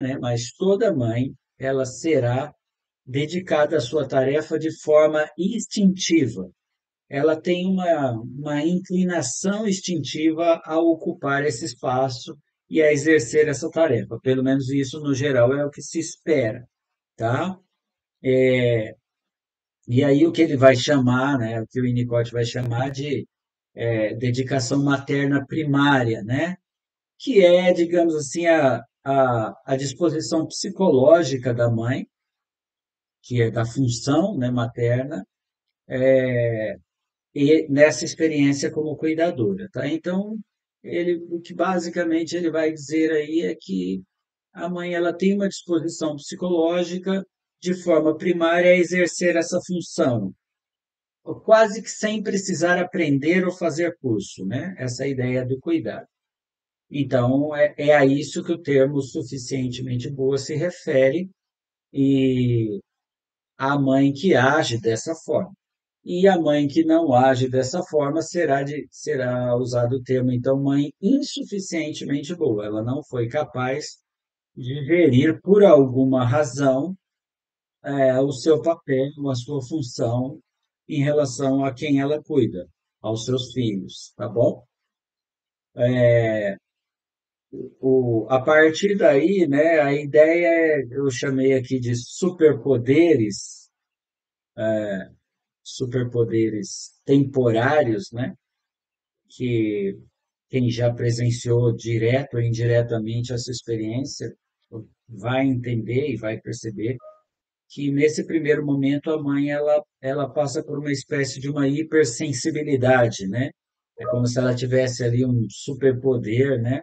né? Mas toda mãe, ela será dedicada à sua tarefa de forma instintiva. Ela tem uma inclinação instintiva a ocupar esse espaço e a exercer essa tarefa. Pelo menos isso, no geral, é o que se espera, tá? E aí o que ele vai chamar, né, o que o Winnicott vai chamar de dedicação materna primária, né? Que é, digamos assim, a disposição psicológica da mãe, que é da função, né, materna, e nessa experiência como cuidadora, tá? Então, o que basicamente ele vai dizer aí é que a mãe ela tem uma disposição psicológica de forma primária a exercer essa função, quase que sem precisar aprender ou fazer curso, né? Essa é a ideia do cuidado. Então, é a isso que o termo suficientemente boa se refere, e a mãe que age dessa forma. E a mãe que não age dessa forma será usado o termo, então, mãe insuficientemente boa. Ela não foi capaz de gerir, por alguma razão, o seu papel, a sua função em relação a quem ela cuida, aos seus filhos, tá bom? A partir daí, né, a ideia eu chamei aqui de superpoderes temporários, né, que quem já presenciou direto ou indiretamente essa experiência vai entender e vai perceber que nesse primeiro momento a mãe ela passa por uma espécie de uma hipersensibilidade, né? É como se ela tivesse ali um superpoder, né?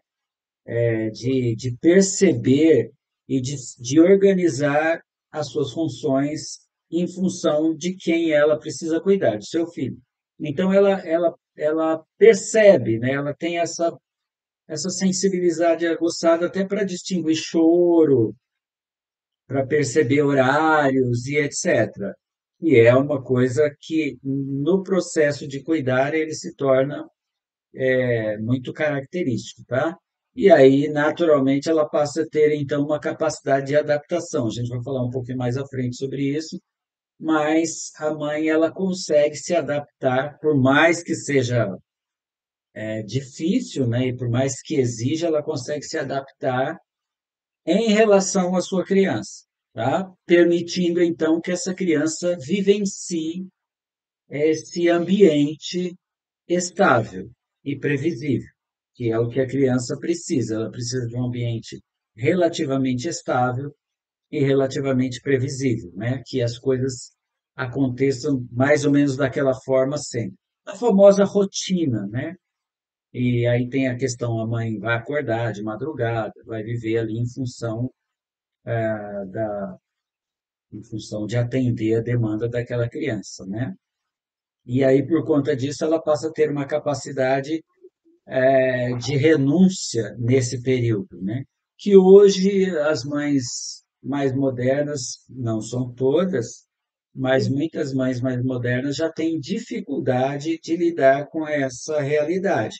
De perceber e de organizar as suas funções em função de quem ela precisa cuidar, do seu filho. Então ela percebe, né? Ela tem essa sensibilidade aguçada até para distinguir choro, para perceber horários e etc. E é uma coisa que, no processo de cuidar, ele se torna muito característico, tá? E aí, naturalmente, ela passa a ter, então, uma capacidade de adaptação. A gente vai falar um pouquinho mais à frente sobre isso, mas a mãe, ela consegue se adaptar, por mais que seja difícil, né? E por mais que exija, ela consegue se adaptar em relação à sua criança, tá? Permitindo então que essa criança vivencie esse ambiente estável e previsível, que é o que a criança precisa. Ela precisa de um ambiente relativamente estável e relativamente previsível, né? Que as coisas aconteçam mais ou menos daquela forma sempre. A famosa rotina, né? E aí tem a questão, a mãe vai acordar de madrugada, vai viver ali em função de atender a demanda daquela criança, né? E aí, por conta disso, ela passa a ter uma capacidade de renúncia nesse período, né? Que hoje as mães mais modernas, não são todas, mas muitas mães mais modernas já têm dificuldade de lidar com essa realidade,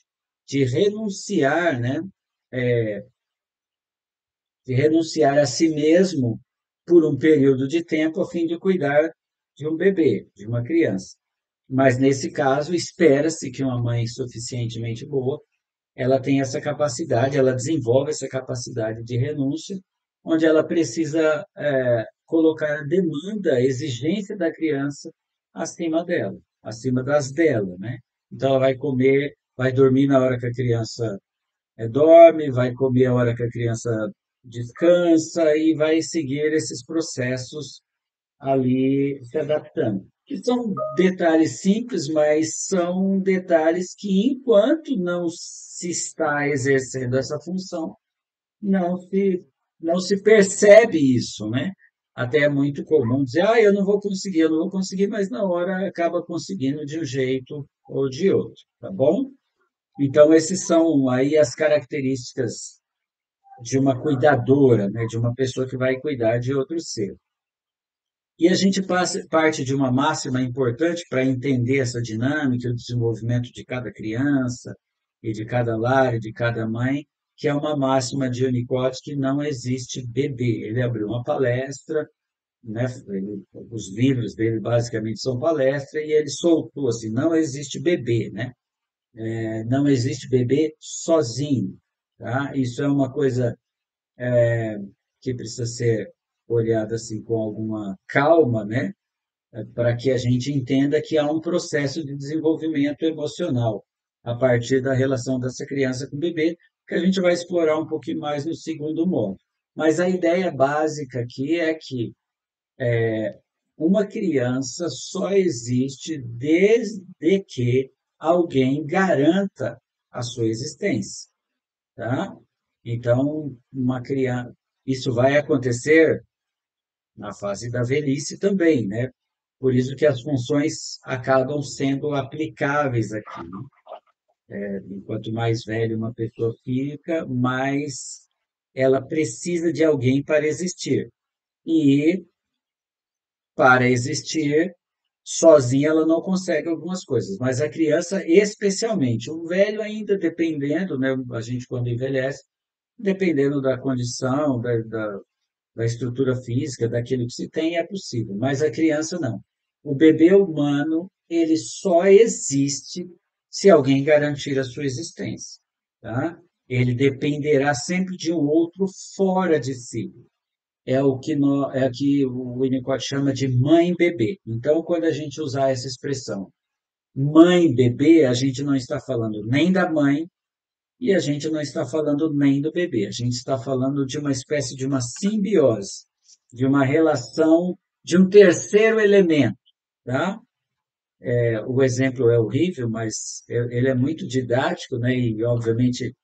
de renunciar, né? De renunciar a si mesmo por um período de tempo a fim de cuidar de um bebê, de uma criança. Mas nesse caso, espera-se que uma mãe suficientemente boa, ela tenha essa capacidade, ela desenvolve essa capacidade de renúncia, onde ela precisa colocar a demanda, a exigência da criança acima dela, acima das dela, né? Então ela vai comer, vai dormir na hora que a criança dorme, vai comer a hora que a criança descansa e vai seguir esses processos ali se adaptando. Que são detalhes simples, mas são detalhes que, enquanto não se está exercendo essa função, não se, não se percebe isso, né? Até é muito comum dizer, eu não vou conseguir, mas na hora acaba conseguindo de um jeito ou de outro, tá bom? Então, esses são aí as características de uma cuidadora, né? De uma pessoa que vai cuidar de outro ser. E a gente parte de uma máxima importante para entender essa dinâmica, o desenvolvimento de cada criança, e de cada lar, e de cada mãe, que é uma máxima de Winnicott que não existe bebê. Ele abriu uma palestra, né? Os livros dele basicamente são palestra e ele soltou assim, não existe bebê, né? Não existe bebê sozinho, tá? Isso é uma coisa que precisa ser olhada assim com alguma calma, né? Para que a gente entenda que há um processo de desenvolvimento emocional a partir da relação dessa criança com o bebê, que a gente vai explorar um pouquinho mais no segundo módulo. Mas a ideia básica aqui é que uma criança só existe desde que alguém garanta a sua existência, tá? Então, uma criança, isso vai acontecer na fase da velhice também, né? Por isso que as funções acabam sendo aplicáveis aqui, né? Quanto mais velha uma pessoa fica, mais ela precisa de alguém para existir. E para existir, sozinha ela não consegue algumas coisas, mas a criança especialmente, o velho ainda dependendo, né, a gente quando envelhece, dependendo da condição, da estrutura física, daquilo que se tem, é possível, mas a criança não. O bebê humano, ele só existe se alguém garantir a sua existência, tá? Ele dependerá sempre de um outro fora de si, é o que o Winnicott chama de mãe-bebê. Então, quando a gente usar essa expressão mãe-bebê, a gente não está falando nem da mãe e a gente não está falando nem do bebê. A gente está falando de uma espécie de uma simbiose, de uma relação de um terceiro elemento, tá? O exemplo é horrível, mas ele é muito didático, né? E, obviamente,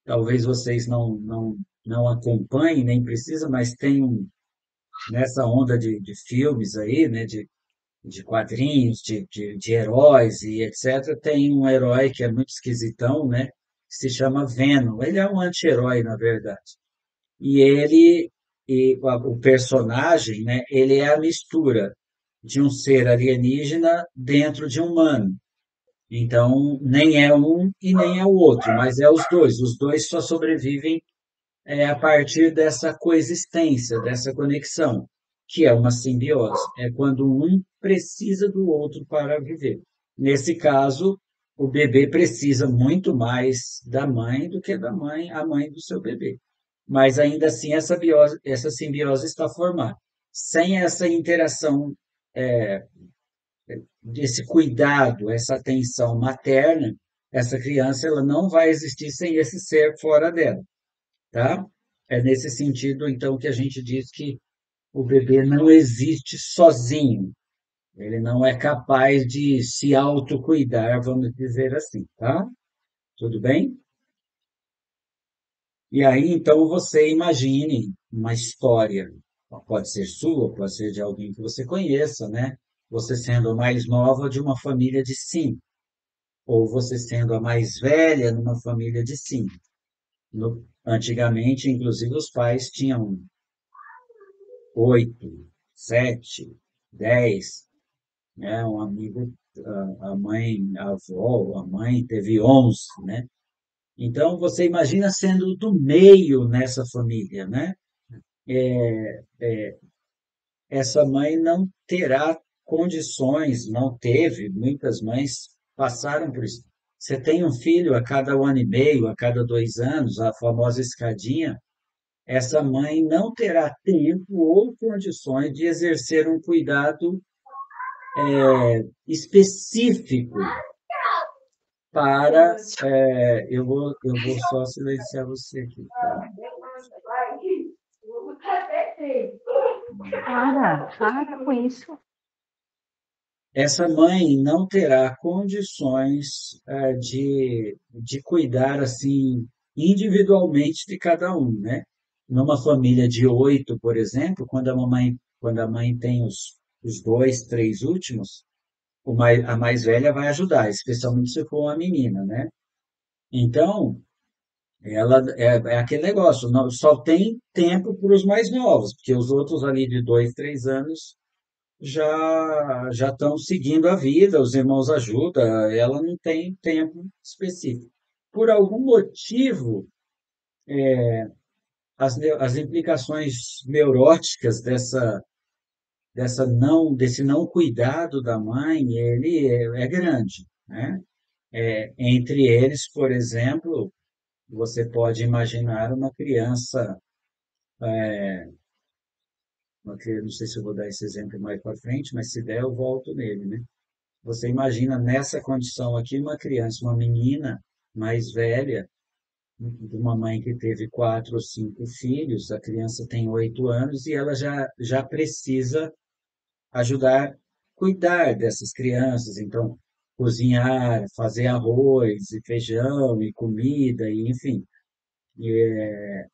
talvez vocês não acompanhem, nem precisam, mas tem nessa onda de filmes aí, né, de quadrinhos, de heróis e etc., tem um herói que é muito esquisitão, né, que se chama Venom. Ele é um anti-herói, na verdade. E o personagem, né, ele é a mistura de um ser alienígena dentro de um humano. Então, nem é um e nem é o outro, mas é os dois. Os dois só sobrevivem a partir dessa coexistência, dessa conexão, que é uma simbiose. É quando um precisa do outro para viver. Nesse caso, o bebê precisa muito mais da mãe do que da mãe, a mãe do seu bebê. Mas ainda assim, essa simbiose está formada. Sem essa interação, desse cuidado, essa atenção materna, essa criança ela não vai existir sem esse ser fora dela, tá? É nesse sentido, então, que a gente diz que o bebê não existe sozinho. Ele não é capaz de se autocuidar, vamos dizer assim, tá? Tudo bem? E aí, então, você imagine uma história, pode ser sua, pode ser de alguém que você conheça, né? Você sendo a mais nova de uma família de cinco, ou você sendo a mais velha numa família de cinco. Antigamente, inclusive, os pais tinham 8, 7, 10, né? Um amigo, a mãe, a avó, a mãe teve 11, né? Então, você imagina sendo do meio nessa família, né? Essa mãe não terá condições, não teve, muitas mães passaram por isso. Você tem um filho a cada 1 ano e meio, a cada 2 anos, a famosa escadinha, essa mãe não terá tempo ou condições de exercer um cuidado específico para. Eu vou só silenciar você aqui, tá? Para com isso. Essa mãe não terá condições de cuidar assim individualmente de cada um, né? Numa família de 8, por exemplo, quando a mãe tem os dois, três últimos, a mais velha vai ajudar, especialmente se for uma menina, né? Então, ela é aquele negócio, só tem tempo para os mais novos, porque os outros ali de 2, 3 anos já estão seguindo a vida, os irmãos ajudam, ela não tem tempo específico. Por algum motivo, as implicações neuróticas desse não cuidado da mãe, ele é grande, né? Entre eles, por exemplo, você pode imaginar uma criança, não sei se eu vou dar esse exemplo mais para frente, mas se der eu volto nele, né? Você imagina nessa condição aqui uma criança, uma menina mais velha, de uma mãe que teve 4 ou 5 filhos, a criança tem 8 anos e ela já precisa ajudar, cuidar dessas crianças, então cozinhar, fazer arroz e feijão e comida, e, enfim,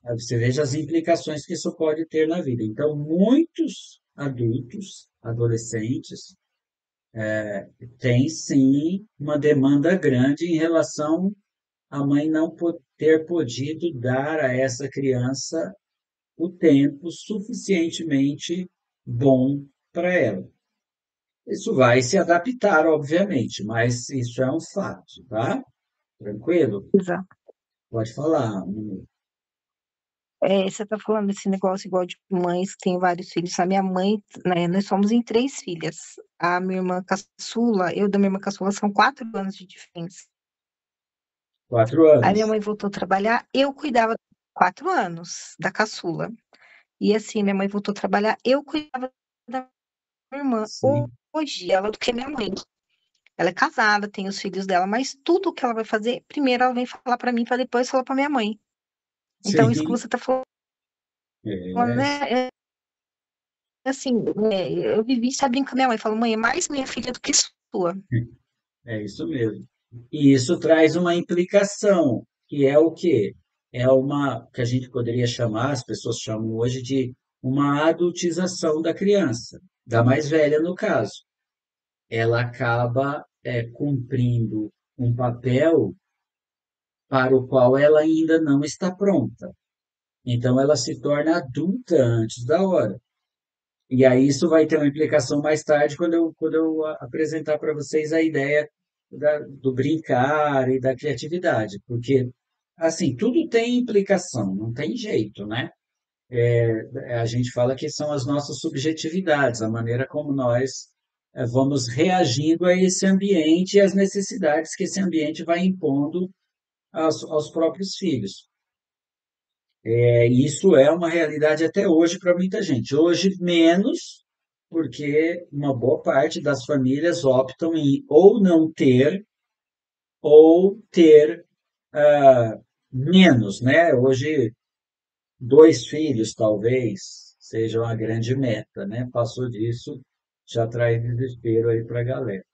você veja as implicações que isso pode ter na vida. Então, muitos adultos, adolescentes, têm sim uma demanda grande em relação à mãe não ter podido dar a essa criança o tempo suficientemente bom para ela. Isso vai se adaptar, obviamente, mas isso é um fato, tá? Tranquilo? Exato. Pode falar. Você está falando desse negócio igual de mães que têm vários filhos. A minha mãe, né, nós somos em 3 filhas. A minha irmã caçula, eu da minha irmã caçula, são 4 anos de diferença. Quatro Aí minha anos. mãe voltou a trabalhar, eu cuidava 4 anos da caçula. E assim, minha mãe voltou a trabalhar, eu cuidava da minha irmã. Sim, Hoje, ela é do que minha mãe. Ela é casada, tem os filhos dela, mas tudo que ela vai fazer, primeiro ela vem falar pra mim, para depois falar pra minha mãe. Então, isso que sim, você tá falando, é, né? Assim, eu vivi sabendo com a minha mãe. Falo, mãe, é mais minha filha do que sua. é isso mesmo. E isso traz uma implicação, que é o quê? É uma que a gente poderia chamar, as pessoas chamam hoje de uma adultização da criança, da mais velha no caso. Ela acaba cumprindo um papel para o qual ela ainda não está pronta. Então, ela se torna adulta antes da hora. E aí isso vai ter uma implicação mais tarde, quando eu apresentar para vocês a ideia do brincar e da criatividade. Porque, assim, tudo tem implicação, não tem jeito, né? A gente fala que são as nossas subjetividades, a maneira como nós vamos reagindo a esse ambiente e às necessidades que esse ambiente vai impondo aos próprios filhos. Isso é uma realidade até hoje para muita gente. Hoje, menos, porque uma boa parte das famílias optam em ou não ter, ou ter menos, né? Hoje, 2 filhos, talvez, seja uma grande meta, né? Passou disso, já traz desespero aí para a galera.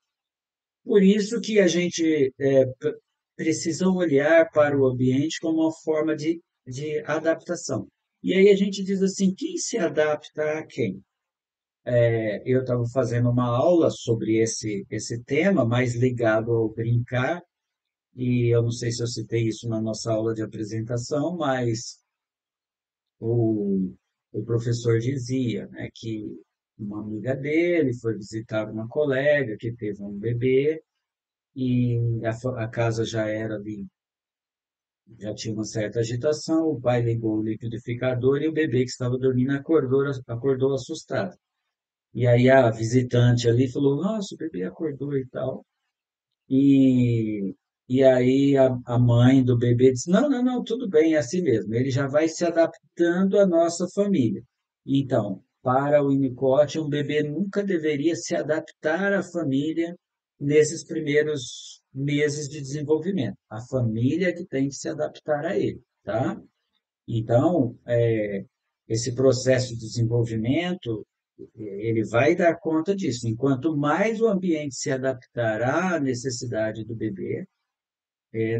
Por isso que a gente precisa olhar para o ambiente como uma forma de adaptação. E aí a gente diz assim, quem se adapta a quem? Eu estava fazendo uma aula sobre esse tema, mais ligado ao brincar, e eu não sei se eu citei isso na nossa aula de apresentação, mas o, o professor dizia, né, que uma amiga dele foi visitar uma colega que teve um bebê, e a casa já era ali, já tinha uma certa agitação, o pai ligou o liquidificador e o bebê que estava dormindo acordou assustado. E aí a visitante ali falou, nossa, o bebê acordou e tal. E, e aí a mãe do bebê disse, não, não, não, tudo bem, é assim mesmo. Ele já vai se adaptando à nossa família. Então, para o Winnicott, um bebê nunca deveria se adaptar à família nesses primeiros meses de desenvolvimento. A família que tem que se adaptar a ele, tá? Então, esse processo de desenvolvimento, ele vai dar conta disso. Enquanto mais o ambiente se adaptará à necessidade do bebê,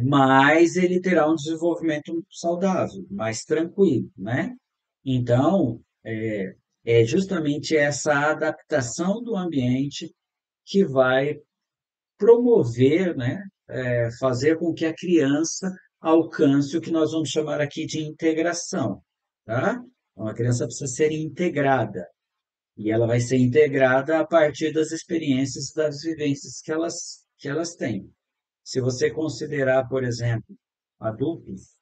mais ele terá um desenvolvimento saudável, mais tranquilo, né? Então, é justamente essa adaptação do ambiente que vai promover, né, fazer com que a criança alcance o que nós vamos chamar aqui de integração, tá? Então, a criança precisa ser integrada, e ela vai ser integrada a partir das experiências, das vivências que elas têm. Se você considerar, por exemplo, adultos,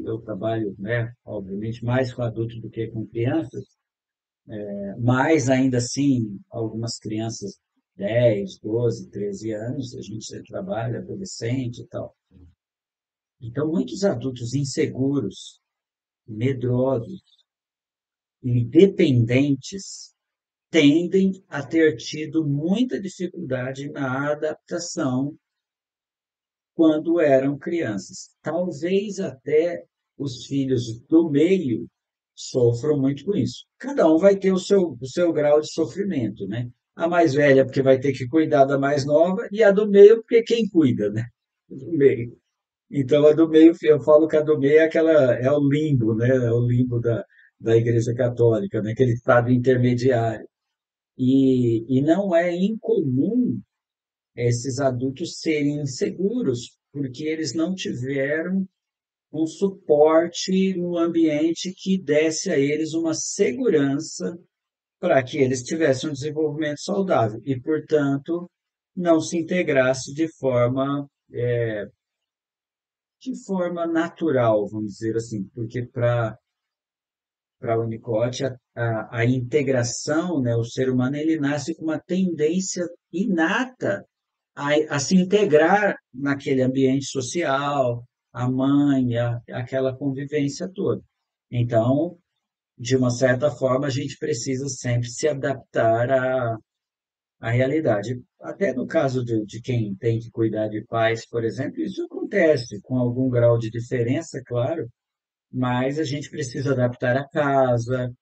eu trabalho, né, obviamente, mais com adultos do que com crianças, mas ainda assim, algumas crianças 10, 12, 13 anos, a gente trabalha, adolescente e tal. Então, muitos adultos inseguros, medrosos e dependentes tendem a ter tido muita dificuldade na adaptação quando eram crianças. Talvez até os filhos do meio sofram muito com isso. Cada um vai ter o seu grau de sofrimento, né? A mais velha, porque vai ter que cuidar da mais nova, e a do meio, porque quem cuida, né? Do meio. Então, a do meio, eu falo que a do meio é o limbo, né? É o limbo da Igreja Católica, né? Aquele estado intermediário. E não é incomum esses adultos serem inseguros, porque eles não tiveram um suporte no ambiente que desse a eles uma segurança para que eles tivessem um desenvolvimento saudável e, portanto, não se integrasse de forma natural, vamos dizer assim, porque para o Winnicott a integração, né, o ser humano ele nasce com uma tendência inata a se integrar naquele ambiente social, a mãe, aquela convivência toda. Então, de uma certa forma, a gente precisa sempre se adaptar à realidade. Até no caso de quem tem que cuidar de pais, por exemplo, isso acontece com algum grau de diferença, claro, mas a gente precisa adaptar a casa,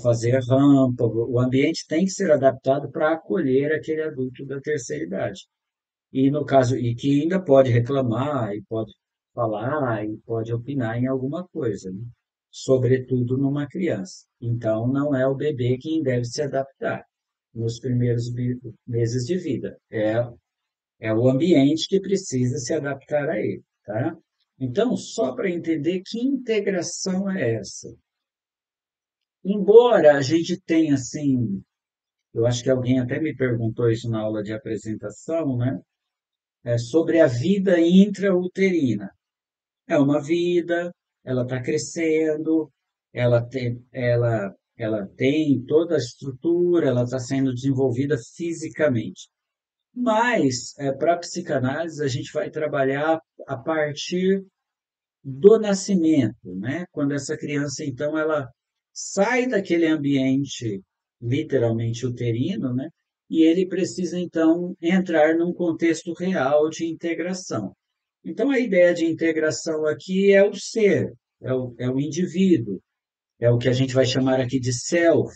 fazer rampa, o ambiente tem que ser adaptado para acolher aquele adulto da terceira idade. E no caso, e que ainda pode reclamar, e pode falar, e pode opinar em alguma coisa, né? Sobretudo numa criança. Então, não é o bebê quem deve se adaptar nos primeiros meses de vida. É o ambiente que precisa se adaptar a ele, tá? Então, só para entender que integração é essa. Embora a gente tenha, assim, eu acho que alguém até me perguntou isso na aula de apresentação, né? Sobre a vida intrauterina. É uma vida, ela está crescendo, ela tem toda a estrutura, ela está sendo desenvolvida fisicamente. Mas, para a psicanálise, a gente vai trabalhar a partir do nascimento, né? Quando essa criança, então, ela sai daquele ambiente literalmente uterino, né? E ele precisa, então, entrar num contexto real de integração. Então, a ideia de integração aqui é o ser, é o indivíduo, é o que a gente vai chamar aqui de self,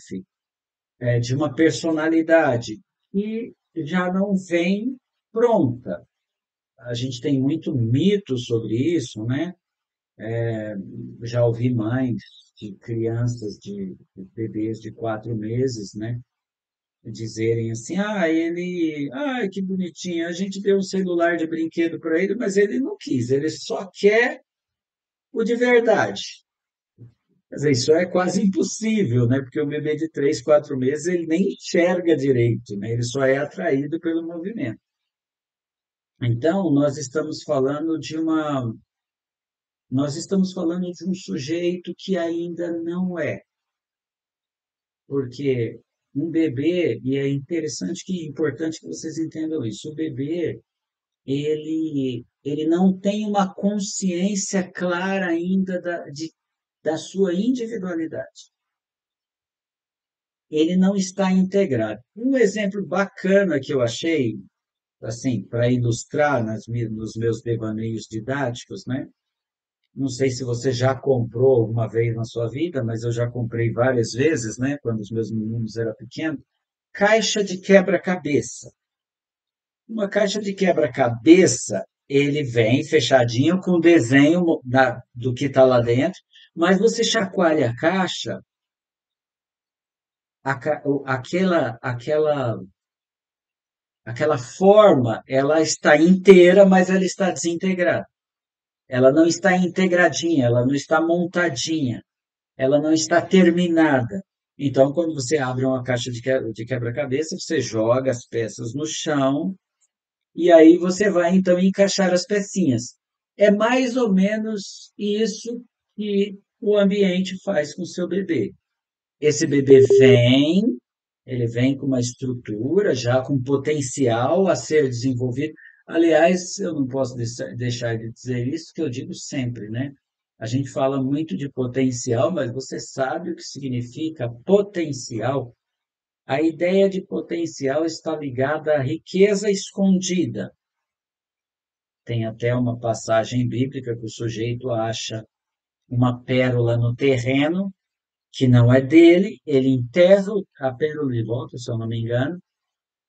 de uma personalidade, que já não vem pronta. A gente tem muito mito sobre isso, né? Já ouvi mães de crianças, de bebês de 4 meses, né? Dizerem assim, que bonitinho, a gente deu um celular de brinquedo para ele, mas ele não quis, ele só quer o de verdade. Quer dizer, isso é quase impossível, né? Porque o bebê de 3, 4 meses, ele nem enxerga direito, né? Ele só é atraído pelo movimento. Então, nós estamos falando de um sujeito que ainda não é, porque um bebê, e é interessante que importante que vocês entendam isso, o bebê, ele não tem uma consciência clara ainda da sua individualidade. Ele não está integrado. Um exemplo bacana que eu achei, assim, para ilustrar nos meus devaneios didáticos, né? Não sei se você já comprou alguma vez na sua vida, mas eu já comprei várias vezes, né? Quando os meus meninos eram pequenos, caixa de quebra-cabeça. Uma caixa de quebra-cabeça, ele vem fechadinho com o desenho do que está lá dentro, mas você chacoalha a caixa, aquela forma, ela está inteira, mas ela está desintegrada. Ela não está integradinha, ela não está montadinha, ela não está terminada. Então, quando você abre uma caixa de quebra-cabeça, você joga as peças no chão e aí você vai então encaixar as pecinhas. É mais ou menos isso que o ambiente faz com o seu bebê. Esse bebê vem, ele vem com uma estrutura, já com potencial a ser desenvolvido. Aliás, eu não posso deixar de dizer isso, que eu digo sempre, né? A gente fala muito de potencial, mas você sabe o que significa potencial? A ideia de potencial está ligada à riqueza escondida. Tem até uma passagem bíblica que o sujeito acha uma pérola no terreno que não é dele, ele enterra a pérola de volta, se eu não me engano,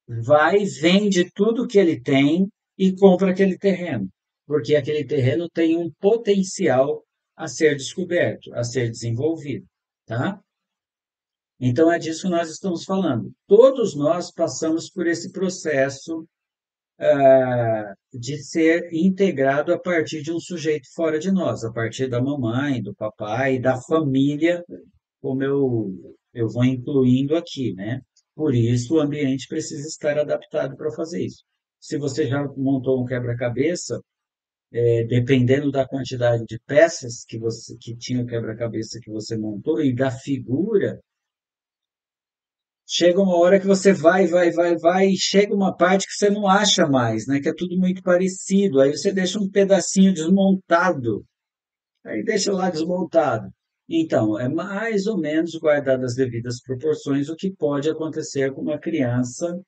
vai, vende tudo que ele tem e compra aquele terreno, porque aquele terreno tem um potencial a ser descoberto, a ser desenvolvido, tá? Então é disso que nós estamos falando. Todos nós passamos por esse processo de ser integrado a partir de um sujeito fora de nós, a partir da mamãe, do papai, da família, como eu vou incluindo aqui, né? Por isso, o ambiente precisa estar adaptado para fazer isso. Se você já montou um quebra-cabeça, dependendo da quantidade de peças que tinha o quebra-cabeça que você montou e da figura, chega uma hora que você vai, e chega uma parte que você não acha mais, né? Que é tudo muito parecido. Aí você deixa um pedacinho desmontado, aí deixa lá desmontado. Então, é mais ou menos guardado as devidas proporções o que pode acontecer com uma criança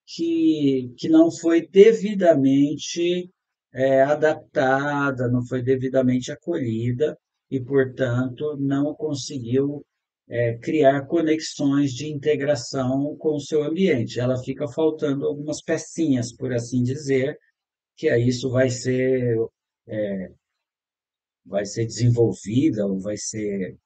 que não foi devidamente adaptada, não foi devidamente acolhida e, portanto, não conseguiu criar conexões de integração com o seu ambiente. Ela fica faltando algumas pecinhas, por assim dizer, que aí isso vai ser desenvolvida ou vai ser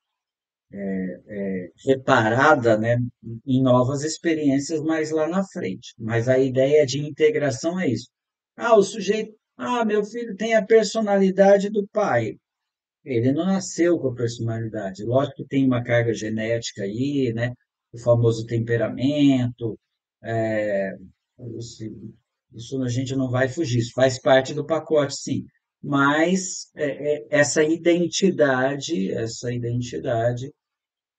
reparada, né, em novas experiências mais lá na frente. Mas a ideia de integração é isso. O sujeito, meu filho tem a personalidade do pai. Ele não nasceu com a personalidade. Lógico que tem uma carga genética aí, né? O famoso temperamento. é, isso, isso a gente não vai fugir. Isso faz parte do pacote, sim. Mas essa identidade,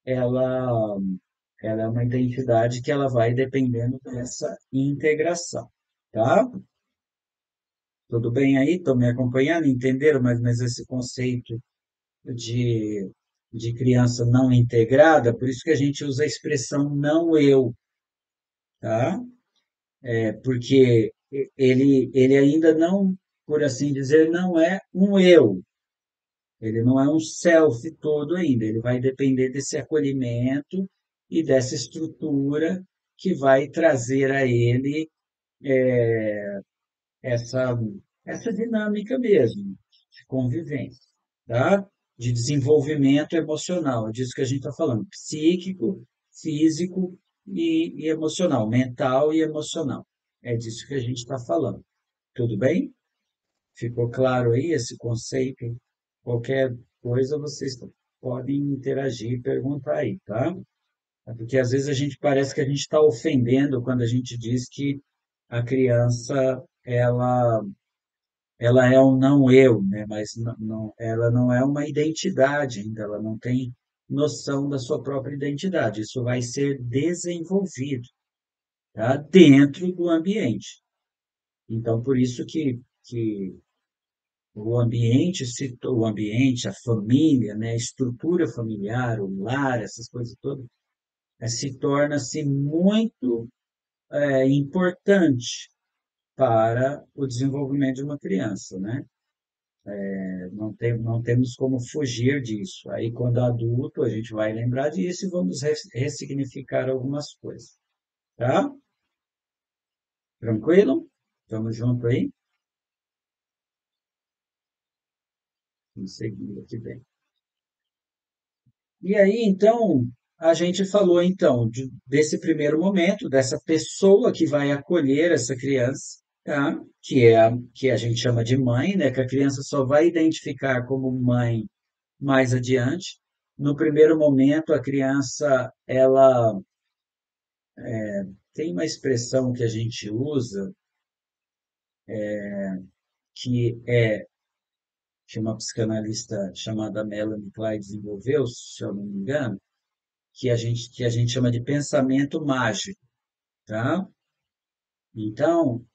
ela, ela é uma identidade que ela vai dependendo dessa integração, tá? Tudo bem aí? Estão me acompanhando? Entenderam mais ou menos esse conceito de, de criança não integrada, por isso que a gente usa a expressão não eu, tá? Porque ele ainda não, por assim dizer, não é um eu, ele não é um self todo ainda, ele vai depender desse acolhimento e dessa estrutura que vai trazer a ele essa, essa dinâmica mesmo de convivência, tá? De desenvolvimento emocional, é disso que a gente está falando, psíquico, físico e emocional, mental e emocional. É disso que a gente está falando. Tudo bem? Ficou claro aí esse conceito? Qualquer coisa vocês podem interagir e perguntar aí, tá? Porque às vezes a gente parece que a gente está ofendendo quando a gente diz que a criança ela é um não eu, né? Mas ela não é uma identidade ainda, ela não tem noção da sua própria identidade. Isso vai ser desenvolvido, tá? Dentro do ambiente. Então, por isso que o ambiente, a família, né? A estrutura familiar, o lar, essas coisas todas, se torna-se muito importante para o desenvolvimento de uma criança, né? Não temos como fugir disso. Aí, quando adulto, a gente vai lembrar disso e vamos ressignificar algumas coisas. Tá? Tranquilo? Estamos junto aí? Vamos seguindo aqui bem. E aí, então, a gente falou, então, desse primeiro momento, dessa pessoa que vai acolher essa criança, tá? Que a gente chama de mãe, né? Que a criança só vai identificar como mãe mais adiante. No primeiro momento, a criança, ela tem uma expressão que a gente usa que é que uma psicanalista chamada Melanie Klein desenvolveu, se eu não me engano, que a gente chama de pensamento mágico, tá? Então,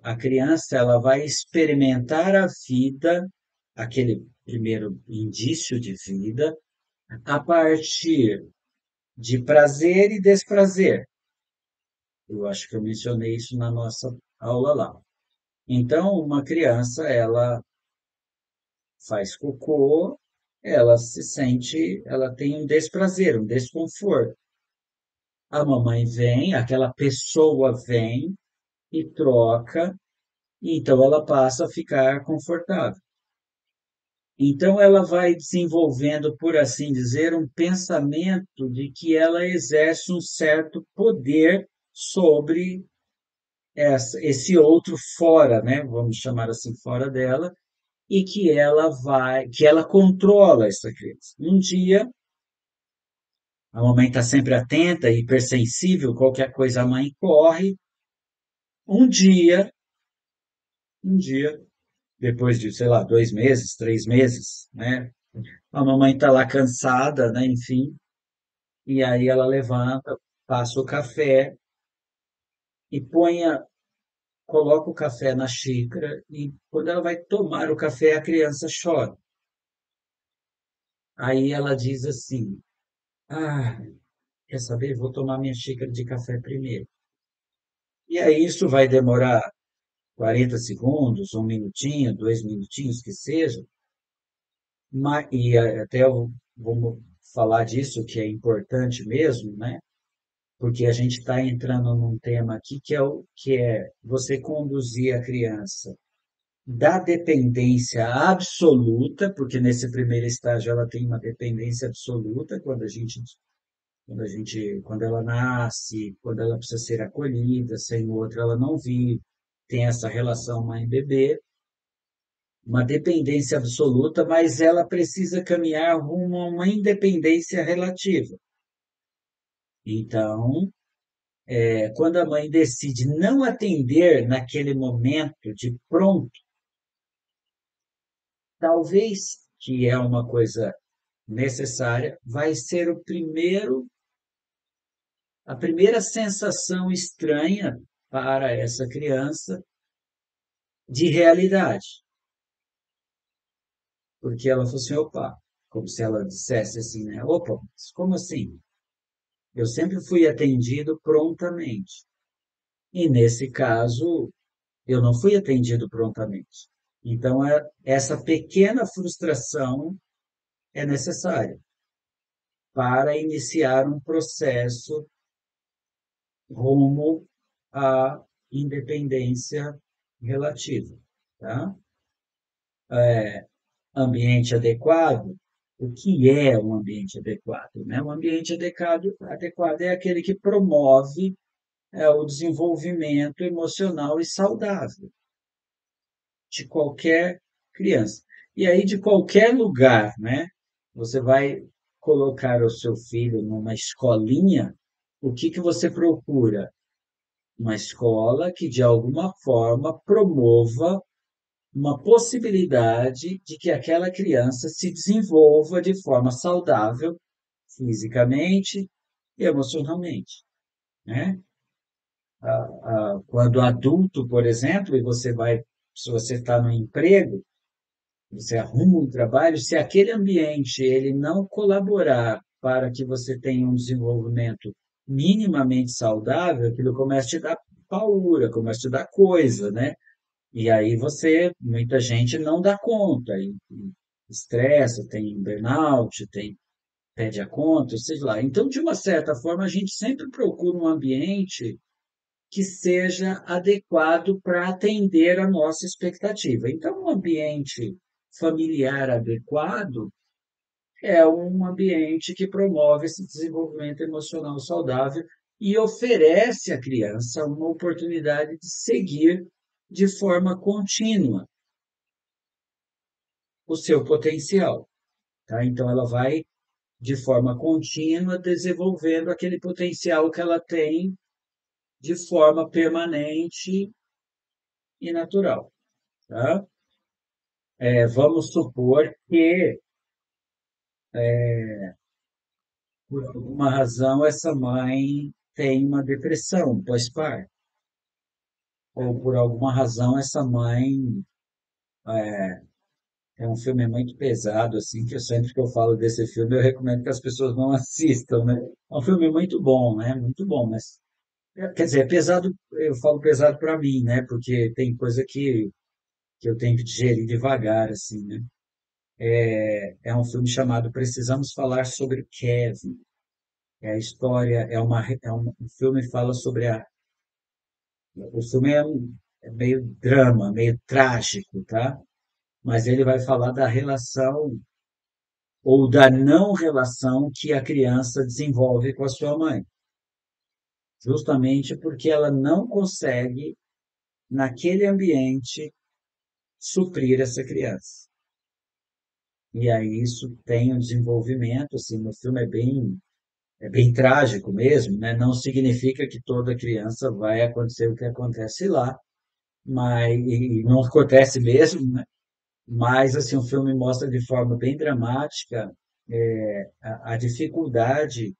a criança ela vai experimentar a vida, aquele primeiro indício de vida, a partir de prazer e desprazer. Eu acho que eu mencionei isso na nossa aula lá. Então, uma criança, ela faz cocô, ela se sente, ela tem um desprazer, um desconforto. A mamãe vem, aquela pessoa vem e troca, e então ela passa a ficar confortável. Então ela vai desenvolvendo, por assim dizer, um pensamento de que ela exerce um certo poder sobre esse outro fora, né? Vamos chamar assim, fora dela, e que ela controla essa criança. Um dia, a mamãe está sempre atenta, hipersensível, qualquer coisa a mãe corre. Um dia, um dia, depois de, sei lá, 2 meses, 3 meses, né? A mamãe está lá cansada, né? Enfim, e aí ela levanta, passa o café e coloca o café na xícara e quando ela vai tomar o café, a criança chora. Aí ela diz assim: Ah, quer saber? Vou tomar minha xícara de café primeiro. E aí isso vai demorar 40 segundos, 1 minutinho, 2 minutinhos, que seja, e até eu vou falar disso, que é importante mesmo, né? Porque a gente está entrando num tema aqui que é você conduzir a criança da dependência absoluta, porque nesse primeiro estágio ela tem uma dependência absoluta quando ela nasce, quando ela precisa ser acolhida, sem o outro ela não vive, tem essa relação mãe-bebê, uma dependência absoluta, mas ela precisa caminhar rumo a uma independência relativa. Então, quando a mãe decide não atender naquele momento de pronto, talvez, que é uma coisa necessária, vai ser a primeira sensação estranha para essa criança de realidade. Porque ela falou assim, opa, como se ela dissesse assim, né? Opa, como assim? Eu sempre fui atendido prontamente. E nesse caso, eu não fui atendido prontamente. Então, essa pequena frustração é necessária para iniciar um processo rumo à independência relativa, tá? Ambiente adequado. O que é um ambiente adequado? Né? Um ambiente adequado é aquele que promove o desenvolvimento emocional e saudável de qualquer criança. E aí, de qualquer lugar, né? Você vai colocar o seu filho numa escolinha, o que você procura? Uma escola que, de alguma forma, promova uma possibilidade de que aquela criança se desenvolva de forma saudável, fisicamente e emocionalmente, né? Quando adulto, por exemplo, se você está no emprego, você arruma um trabalho, se aquele ambiente ele não colaborar para que você tenha um desenvolvimento minimamente saudável, aquilo começa a te dar paura, começa a te dar coisa, né? E aí muita gente não dá conta, e estressa, tem burnout, pede a conta, sei lá. Então, de uma certa forma, a gente sempre procura um ambiente que seja adequado para atender a nossa expectativa. Então, um ambiente familiar adequado é um ambiente que promove esse desenvolvimento emocional saudável e oferece à criança uma oportunidade de seguir de forma contínua o seu potencial. Tá? Então, ela vai, de forma contínua, desenvolvendo aquele potencial que ela tem de forma permanente e natural. Tá? Vamos supor que, por alguma razão, essa mãe tem uma depressão pós-parto, ou por alguma razão, essa mãe. É um filme muito pesado, assim, que eu sempre que eu falo desse filme, eu recomendo que as pessoas não assistam, né? É um filme muito bom, né? Muito bom, mas quer dizer, é pesado, eu falo pesado para mim, né? Porque tem coisa que eu tenho que digerir devagar, assim, né? É um filme chamado Precisamos Falar sobre Kevin. É a história, um filme que fala sobre o filme é meio drama, meio trágico, tá? Mas ele vai falar da relação ou da não relação que a criança desenvolve com a sua mãe, justamente porque ela não consegue, naquele ambiente, suprir essa criança. E aí isso tem um desenvolvimento, assim, no filme é bem trágico mesmo, né? Não significa que toda criança vai acontecer o que acontece lá, mas e não acontece mesmo, né? Mas assim o filme mostra de forma bem dramática a dificuldade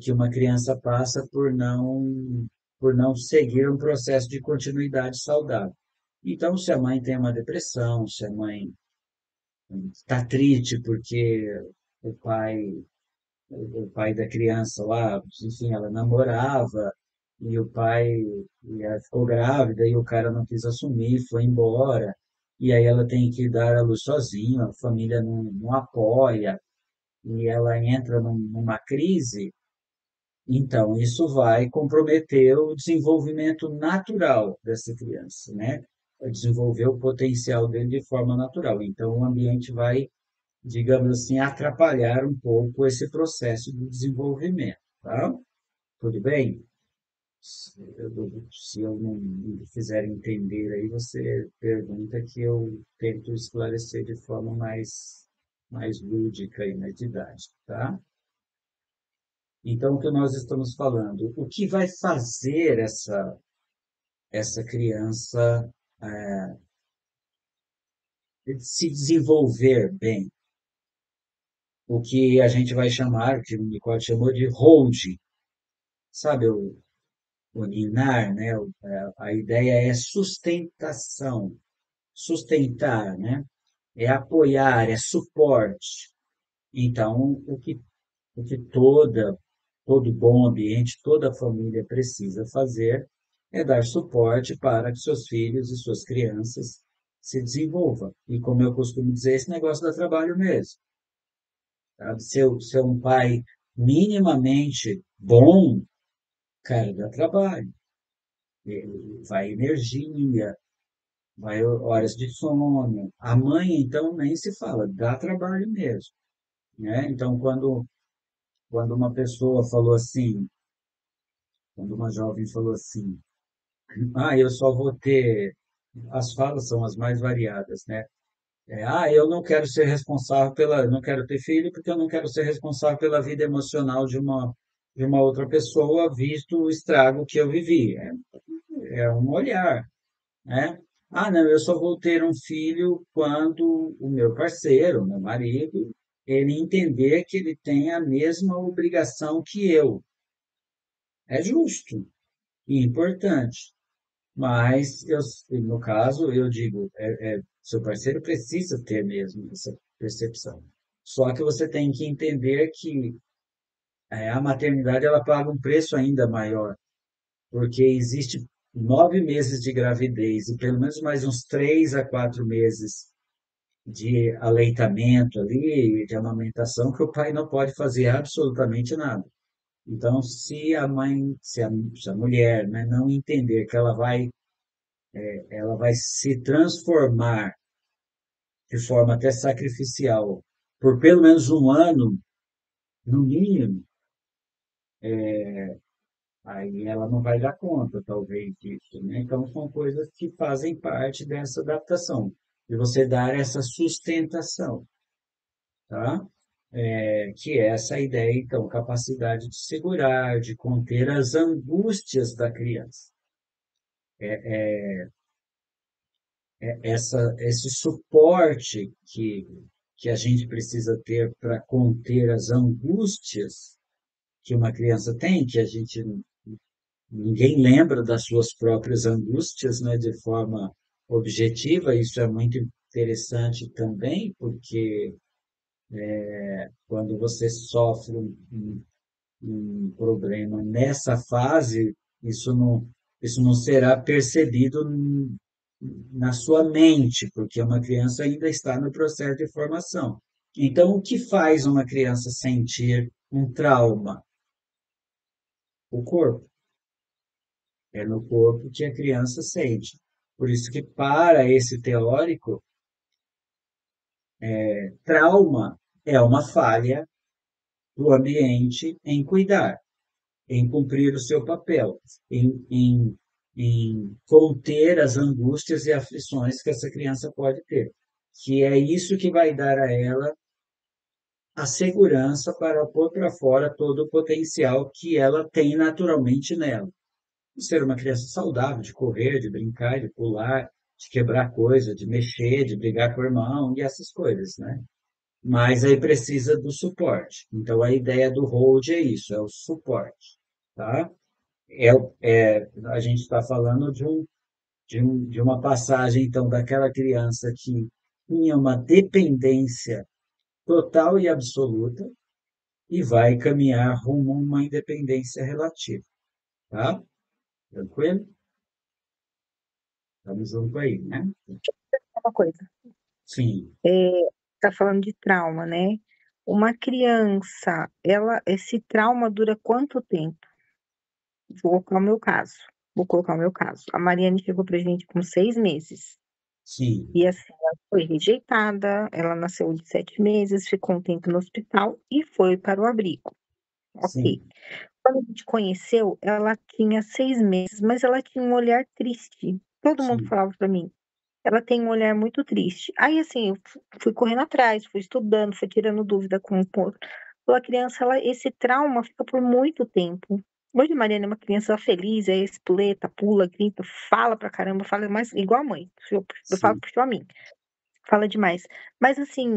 que uma criança passa por não seguir um processo de continuidade saudável. Então, se a mãe tem uma depressão, se a mãe está triste porque o pai, o pai da criança lá, enfim, ela namorava e o pai e ela ficou grávida e o cara não quis assumir, foi embora, e aí ela tem que dar à luz sozinha, a família não apoia, e ela entra numa crise. Então, isso vai comprometer o desenvolvimento natural dessa criança, né? Desenvolver o potencial dele de forma natural. Então, o ambiente vai, digamos assim, atrapalhar um pouco esse processo de desenvolvimento, tá? Tudo bem? Se eu não me fizer entender aí, você pergunta que eu tento esclarecer de forma mais lúdica e mais didática, tá? Então, o que nós estamos falando? O que vai fazer essa criança se desenvolver bem? O que a gente vai chamar, que o Nicole chamou de holding, sabe? O ninar, né? A ideia é sustentação, sustentar, né? É apoiar, é suporte. Então, o que todo bom ambiente, toda família precisa fazer é dar suporte para que seus filhos e suas crianças se desenvolvam. E como eu costumo dizer, esse negócio dá trabalho mesmo. Sabe? Se é um pai minimamente bom, cara, dá trabalho. Vai energia, vai horas de sono. A mãe, então, nem se fala, dá trabalho mesmo. Né? Então, quando uma pessoa falou assim, quando uma jovem falou assim, eu só vou ter. As falas são as mais variadas, né? Eu não quero ser responsável não quero ter filho porque eu não quero ser responsável pela vida emocional de uma outra pessoa, visto o estrago que eu vivi. É um olhar, né? Não, eu só vou ter um filho quando o meu parceiro, meu marido, ele entender que ele tem a mesma obrigação que eu. É justo e importante. Mas, no caso, eu digo, seu parceiro precisa ter mesmo essa percepção. Só que você tem que entender que a maternidade ela paga um preço ainda maior, porque existe 9 meses de gravidez e pelo menos mais uns 3 a 4 meses de aleitamento ali, de amamentação, que o pai não pode fazer absolutamente nada. Então, se a mãe, se a mulher, né, não entender que ela vai se transformar de forma até sacrificial por pelo menos um ano, no mínimo, aí ela não vai dar conta, talvez, disso, né? Então, são coisas que fazem parte dessa adaptação, de você dar essa sustentação, tá? Que é essa ideia, então, capacidade de segurar, de conter as angústias da criança. esse suporte que a gente precisa ter para conter as angústias que uma criança tem, que a gente ninguém lembra das suas próprias angústias, né, de forma objetiva. Isso é muito interessante também, porque quando você sofre um problema nessa fase, isso não, isso não será percebido na sua mente, porque uma criança ainda está no processo de formação. Então, o que faz uma criança sentir um trauma? O corpo. É no corpo que a criança sente. Por isso que, para esse teórico, trauma é uma falha do ambiente em cuidar, em cumprir o seu papel, em conter as angústias e aflições que essa criança pode ter. Que é isso que vai dar a ela a segurança para pôr para fora todo o potencial que ela tem naturalmente nela. De ser uma criança saudável, de correr, de brincar, de pular, de quebrar coisa, de mexer, de brigar com o irmão e essas coisas, né? Mas aí precisa do suporte. Então a ideia do hold é isso, é o suporte, tá? A gente está falando de uma passagem, então, daquela criança que tinha uma dependência total e absoluta e vai caminhar rumo a uma independência relativa, tá? Tranquilo? Estamos junto aí, né? Uma coisa, Sim, é, tá falando de trauma, né? Uma criança, esse trauma dura quanto tempo? Vou colocar o meu caso. Vou colocar o meu caso. A Mariane chegou pra gente com 6 meses. sim, E assim, ela foi rejeitada, ela nasceu de 7 meses, ficou um tempo no hospital e foi para o abrigo. Ok. sim, Quando a gente conheceu, ela tinha 6 meses, mas ela tinha um olhar triste. Todo mundo sim. falava pra mim, ela tem um olhar muito triste. Aí, assim, eu fui correndo atrás, fui estudando, fui tirando dúvida com a criança, esse trauma fica por muito tempo. Hoje, a Mariana é uma criança feliz, é espoleta, pula, grita, fala pra caramba, fala mais igual a mãe. Eu falo Sim, por a mim, fala demais. Mas, assim,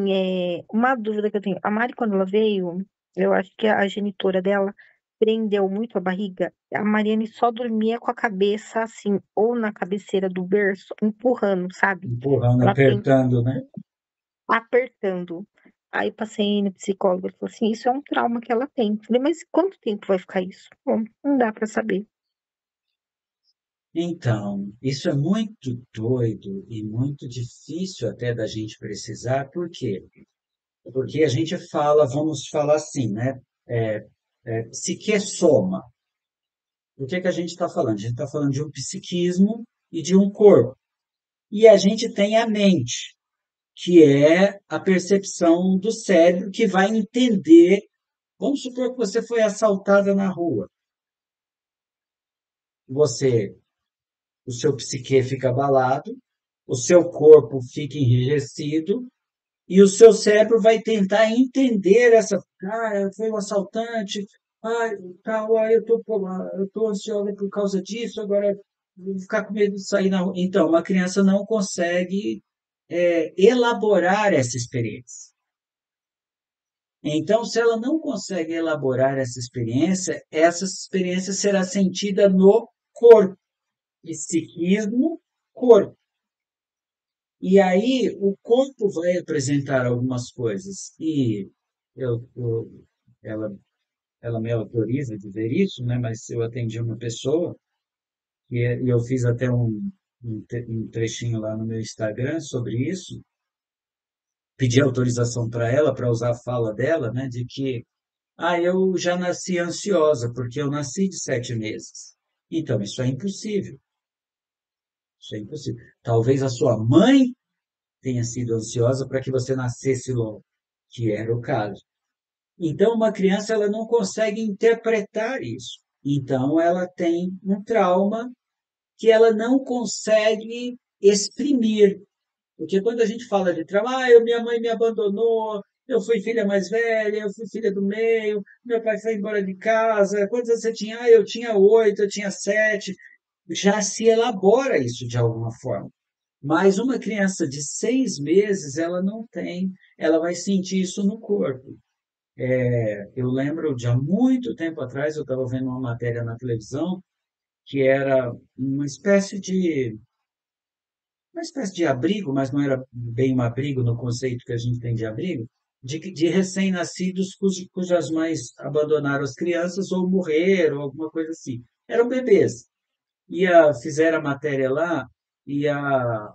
uma dúvida que eu tenho, a Mari, quando ela veio, eu acho que a genitora dela prendeu muito a barriga. A Mariane só dormia com a cabeça, assim, ou na cabeceira do berço, empurrando, sabe? empurrando, Ela tem apertando, né? apertando. Aí passei no psicólogo, ele falou assim, isso é um trauma que ela tem. Falei, mas quanto tempo vai ficar isso? Bom, não dá pra saber. Então, isso é muito doido e muito difícil até da gente precisar, por quê? Porque a gente fala, vamos falar assim, né? É, psique soma. O que que a gente está falando? A gente está falando de um psiquismo e de um corpo. E a gente tem a mente, que é a percepção do cérebro que vai entender. Vamos supor que você foi assaltada na rua. Você, o seu psique fica abalado, o seu corpo fica enrijecido e o seu cérebro vai tentar entender essa, foi um assaltante, tal, eu tô ansiosa por causa disso, agora vou ficar com medo de sair na rua. Então, uma criança não consegue elaborar essa experiência. Então, se ela não consegue elaborar essa experiência será sentida no corpo, psiquismo, corpo. E aí o corpo vai apresentar algumas coisas. E eu, eu- ela, ela me autoriza a dizer isso, né? Mas eu atendi uma pessoa e eu fiz até um trechinho lá no meu Instagram sobre isso. Pedi autorização para ela, para usar a fala dela, né? De que, eu já nasci ansiosa, porque eu nasci de 7 meses. Então, isso é impossível. Isso é impossível. Talvez a sua mãe tenha sido ansiosa para que você nascesse logo, que era o caso. Então, uma criança ela não consegue interpretar isso. Então, ela tem um trauma que ela não consegue exprimir. Porque quando a gente fala de trauma, minha mãe me abandonou, eu fui filha mais velha, eu fui filha do meio, meu pai foi embora de casa. Quantos anos você tinha? Eu tinha 8, eu tinha 7. Já se elabora isso de alguma forma. Mas uma criança de 6 meses, ela não tem, ela vai sentir isso no corpo. Eu lembro de há muito tempo atrás, eu estava vendo uma matéria na televisão que era uma espécie de abrigo, mas não era bem um abrigo no conceito que a gente tem de abrigo, de recém-nascidos cujas mães abandonaram as crianças ou morreram, ou alguma coisa assim. Eram bebês. Fizeram a matéria lá e a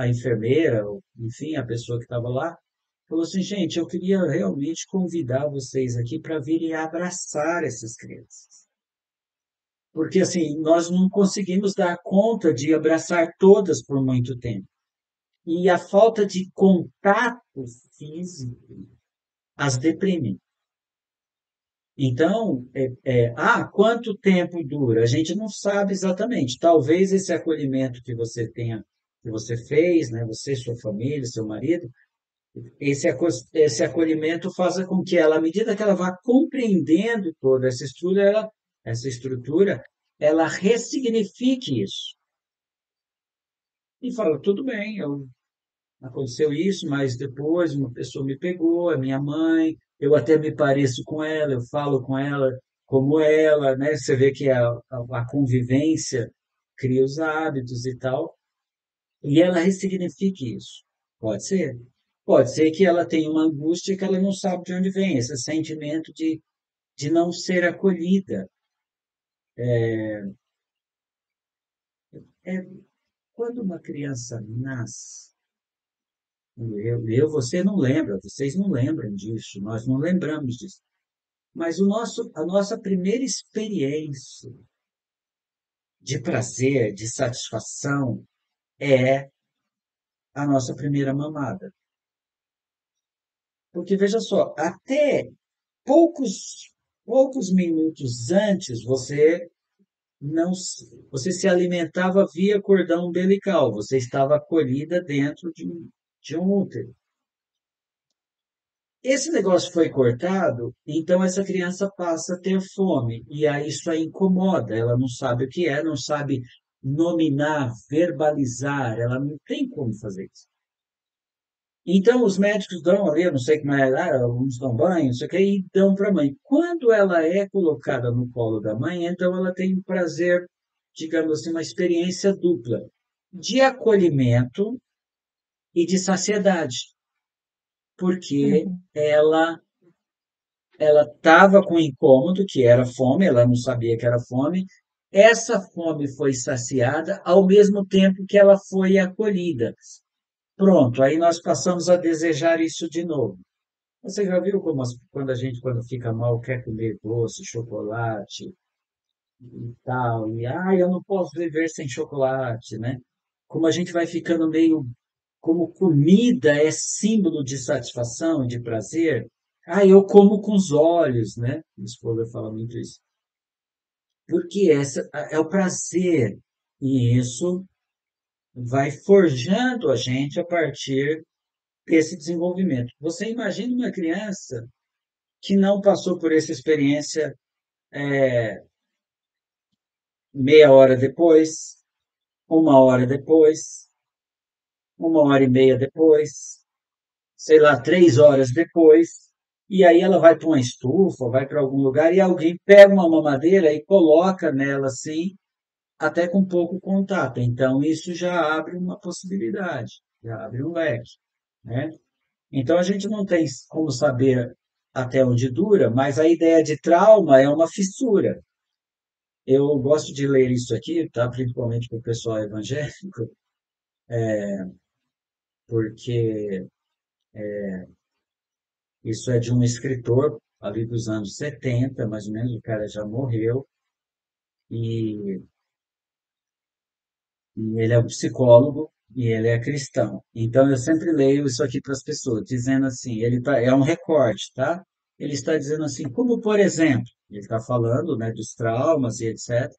enfermeira, ou, enfim, a pessoa que estava lá, falou assim, gente, eu queria realmente convidar vocês aqui para virem abraçar essas crianças. Porque, assim, nós não conseguimos dar conta de abraçar todas por muito tempo. E a falta de contato físico as deprime. Então, quanto tempo dura? A gente não sabe exatamente. Talvez esse acolhimento que você tenha, que você fez, né, você, sua família, seu marido, esse acolhimento faça com que ela, à medida que ela vá compreendendo toda essa estrutura, ela ressignifique isso. E fala, tudo bem, aconteceu isso, mas depois uma pessoa me pegou, é minha mãe, eu até me pareço com ela, eu falo com ela como ela, né? Você vê que a convivência cria os hábitos e tal, e ela ressignifique isso. Pode ser? Pode ser que ela tenha uma angústia que ela não sabe de onde vem, esse sentimento de não ser acolhida. É, quando uma criança nasce, você não lembra, vocês não lembram disso, nós não lembramos disso. Mas a nossa primeira experiência de prazer, de satisfação, é a nossa primeira mamada. Porque veja só, até poucos minutos antes não, você se alimentava via cordão umbilical, você estava acolhida dentro de um útero. Esse negócio foi cortado, então essa criança passa a ter fome, e aí isso a incomoda, ela não sabe o que é, não sabe nominar, verbalizar, ela não tem como fazer isso. Então os médicos dão ali, eu não sei como é, alguns dão banho, não sei o que, e dão para a mãe. Quando ela é colocada no colo da mãe, então ela tem um prazer, digamos assim, uma experiência dupla, de acolhimento e de saciedade, porque Uhum. ela estava com incômodo, que era fome, ela não sabia que era fome. Essa fome foi saciada ao mesmo tempo que ela foi acolhida. Pronto, aí nós passamos a desejar isso de novo. Você já viu como quando a gente, quando fica mal, quer comer doce, chocolate e tal, e eu não posso viver sem chocolate, né? Como a gente vai ficando meio, como comida é símbolo de satisfação, de prazer, eu como com os olhos, né? Minha esposa fala muito isso. Porque essa é o prazer. E isso vai forjando a gente a partir desse desenvolvimento. Você imagina uma criança que não passou por essa experiência meia hora depois, 1 hora depois, 1 hora e meia depois, sei lá, 3 horas depois, e aí ela vai para uma estufa, vai para algum lugar e alguém pega uma mamadeira e coloca nela assim, até com pouco contato. Então, isso já abre uma possibilidade, já abre um leque, né? Então, a gente não tem como saber até onde dura, mas a ideia de trauma é uma fissura. Eu gosto de ler isso aqui, tá? Principalmente para o pessoal evangélico, porque isso é de um escritor ali dos anos 70, mais ou menos, o cara já morreu, e ele é um psicólogo e ele é cristão. Então eu sempre leio isso aqui para as pessoas, dizendo assim, é um recorte, tá? Ele está dizendo assim, como por exemplo, ele está falando, né, dos traumas e etc.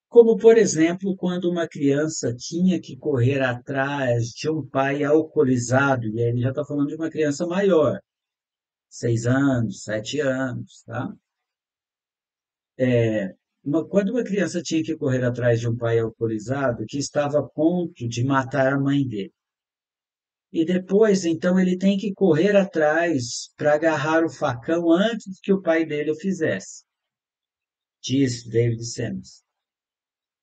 Como por exemplo, quando uma criança tinha que correr atrás de um pai alcoolizado, e aí ele já está falando de uma criança maior, 6 anos, 7 anos, tá? Quando uma criança tinha que correr atrás de um pai alcoolizado que estava a ponto de matar a mãe dele. E depois, então, ele tem que correr atrás para agarrar o facão antes que o pai dele o fizesse, diz David Sims.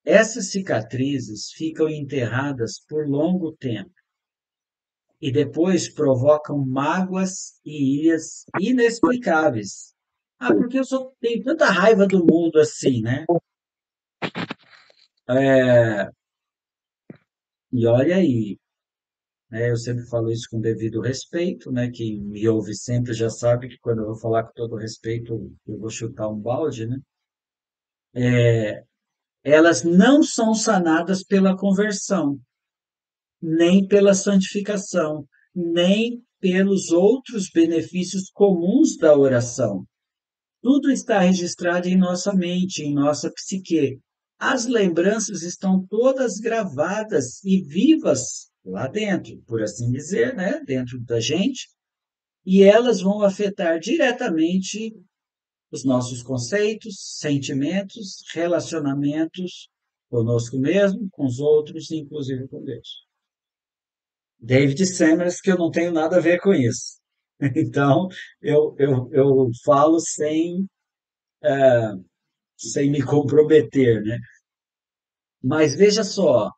Essas cicatrizes ficam enterradas por longo tempo e depois provocam mágoas e ilhas inexplicáveis. Ah, porque eu só tenho tanta raiva do mundo assim, né? É, e olha aí, né, eu sempre falo isso com devido respeito, né? Quem me ouve sempre já sabe que quando eu vou falar com todo respeito, eu vou chutar um balde, né? Elas não são sanadas pela conversão, nem pela santificação, nem pelos outros benefícios comuns da oração. Tudo está registrado em nossa mente, em nossa psique. As lembranças estão todas gravadas e vivas lá dentro, por assim dizer, né? Dentro da gente, e elas vão afetar diretamente os nossos conceitos, sentimentos, relacionamentos conosco mesmo, com os outros, inclusive com Deus. David Summers, que eu não tenho nada a ver com isso. Então, eu falo sem me comprometer, né? Mas veja só,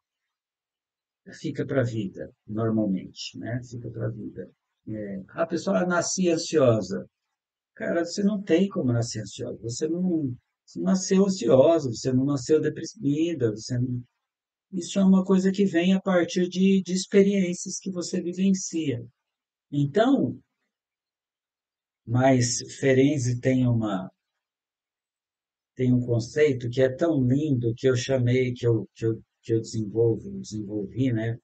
fica para a vida, normalmente, né? Fica para a vida. A pessoa nascia ansiosa. Cara, você não tem como nascer ansiosa. Você não nasceu ansiosa, você não nasceu deprimida, isso é uma coisa que vem a partir de experiências que você vivencia. Então, mas Ferenczi tem um conceito que é tão lindo que eu chamei, que eu desenvolvi, né,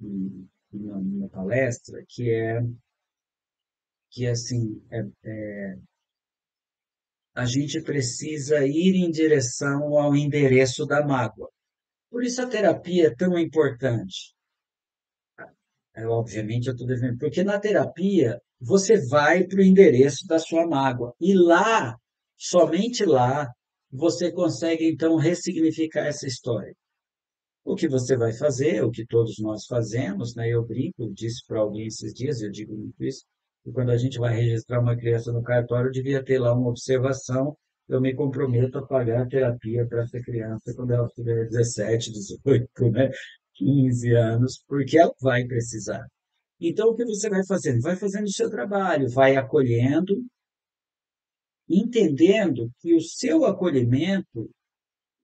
em uma palestra, que assim, a gente precisa ir em direção ao endereço da mágoa. Por isso a terapia é tão importante. Obviamente eu estou devendo, porque na terapia você vai para o endereço da sua mágoa e lá, somente lá, você consegue então ressignificar essa história. O que você vai fazer, o que todos nós fazemos, né? Eu brinco, eu disse para alguém esses dias, eu digo muito isso, que quando a gente vai registrar uma criança no cartório, devia ter lá uma observação, eu me comprometo a pagar a terapia para essa criança quando ela tiver 17, 18, né? 15 anos, porque ela vai precisar. Então, o que você vai fazendo? Vai fazendo o seu trabalho, vai acolhendo, entendendo que o seu acolhimento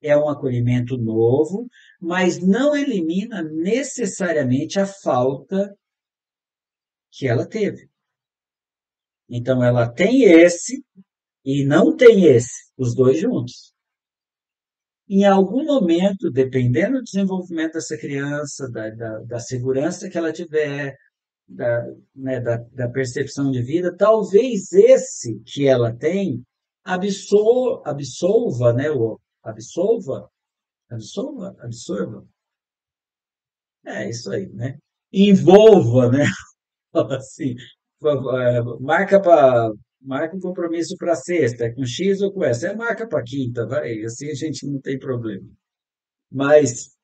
é um acolhimento novo, mas não elimina necessariamente a falta que ela teve. Então, ela tem esse e não tem esse, os dois juntos. Em algum momento, dependendo do desenvolvimento dessa criança, da segurança que ela tiver, da, né, da percepção de vida, talvez esse que ela tem absolva, né, absorva, isso aí, né? Envolva, né? Assim, marca um compromisso para sexta, com X ou com S. Marca para quinta, vai, assim a gente não tem problema. Mas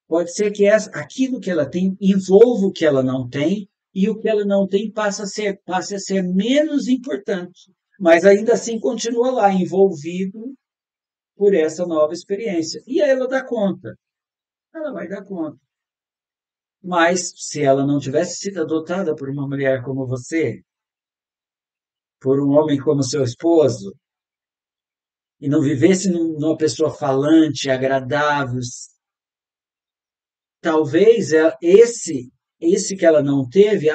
pode ser que aquilo que ela tem envolva o que ela não tem e o que ela não tem passe a ser menos importante. Mas ainda assim continua lá, envolvido por essa nova experiência. E aí ela dá conta. Ela vai dar conta. Mas se ela não tivesse sido adotada por uma mulher como você, por um homem como seu esposo, e não vivesse numa pessoa falante, agradável, talvez esse que ela não teve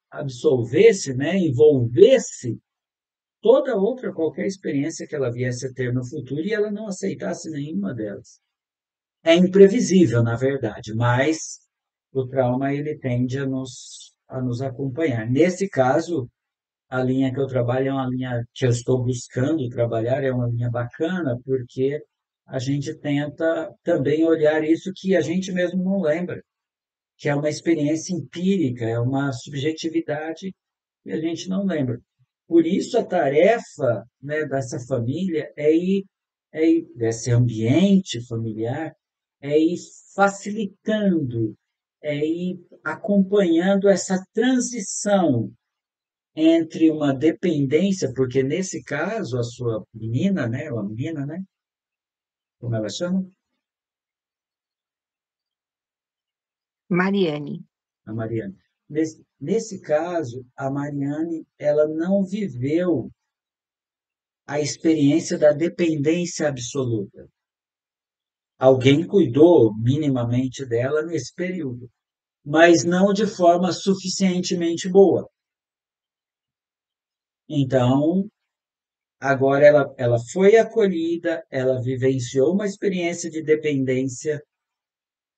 absolvesse, né, envolvesse toda outra qualquer experiência que ela viesse a ter no futuro e ela não aceitasse nenhuma delas. É imprevisível, na verdade, mas o trauma ele tende a nos acompanhar. Nesse caso, a linha que eu trabalho é uma linha que eu estou buscando trabalhar, é uma linha bacana, porque a gente tenta também olhar isso que a gente mesmo não lembra, que é uma experiência empírica, é uma subjetividade que a gente não lembra. Por isso, a tarefa, né, dessa família desse ambiente familiar, é ir facilitando, é ir acompanhando essa transição entre uma dependência, porque nesse caso a sua menina, né, ou a menina, né, como ela chama, Mariane. a Mariane. Nesse caso, a Mariane, ela não viveu a experiência da dependência absoluta. Alguém cuidou minimamente dela nesse período, mas não de forma suficientemente boa. Então, agora ela foi acolhida, ela vivenciou uma experiência de dependência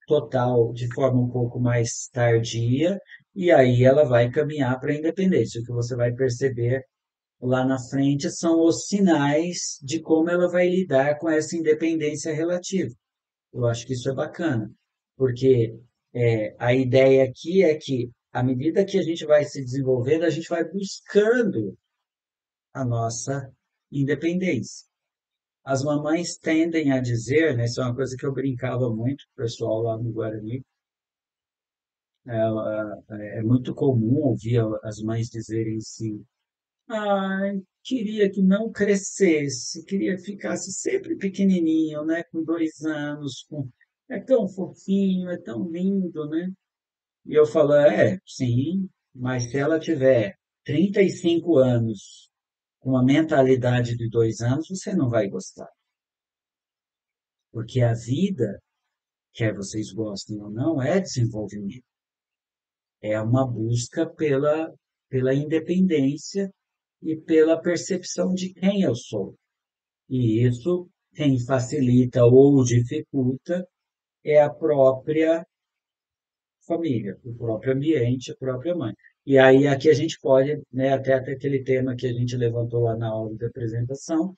total de forma um pouco mais tardia, e aí ela vai caminhar para a independência. O que você vai perceber lá na frente são os sinais de como ela vai lidar com essa independência relativa. Eu acho que isso é bacana, porque a ideia aqui é que, à medida que a gente vai se desenvolvendo, a gente vai buscando a nossa independência. As mamães tendem a dizer, né, isso é uma coisa que eu brincava muito com o pessoal lá no Guarani, é muito comum ouvir as mães dizerem assim: ai, queria que não crescesse, queria que ficasse sempre pequenininho, né, com 2 anos, é tão fofinho, é tão lindo, né? E eu falo, sim, mas se ela tiver 35 anos com uma mentalidade de 2 anos, você não vai gostar. Porque a vida, quer vocês gostem ou não, é desenvolvimento. É uma busca pela independência e pela percepção de quem eu sou. E isso, quem facilita ou dificulta é a própria família, o próprio ambiente, a própria mãe. E aí aqui a gente pode, né, até aquele tema que a gente levantou lá na aula de apresentação,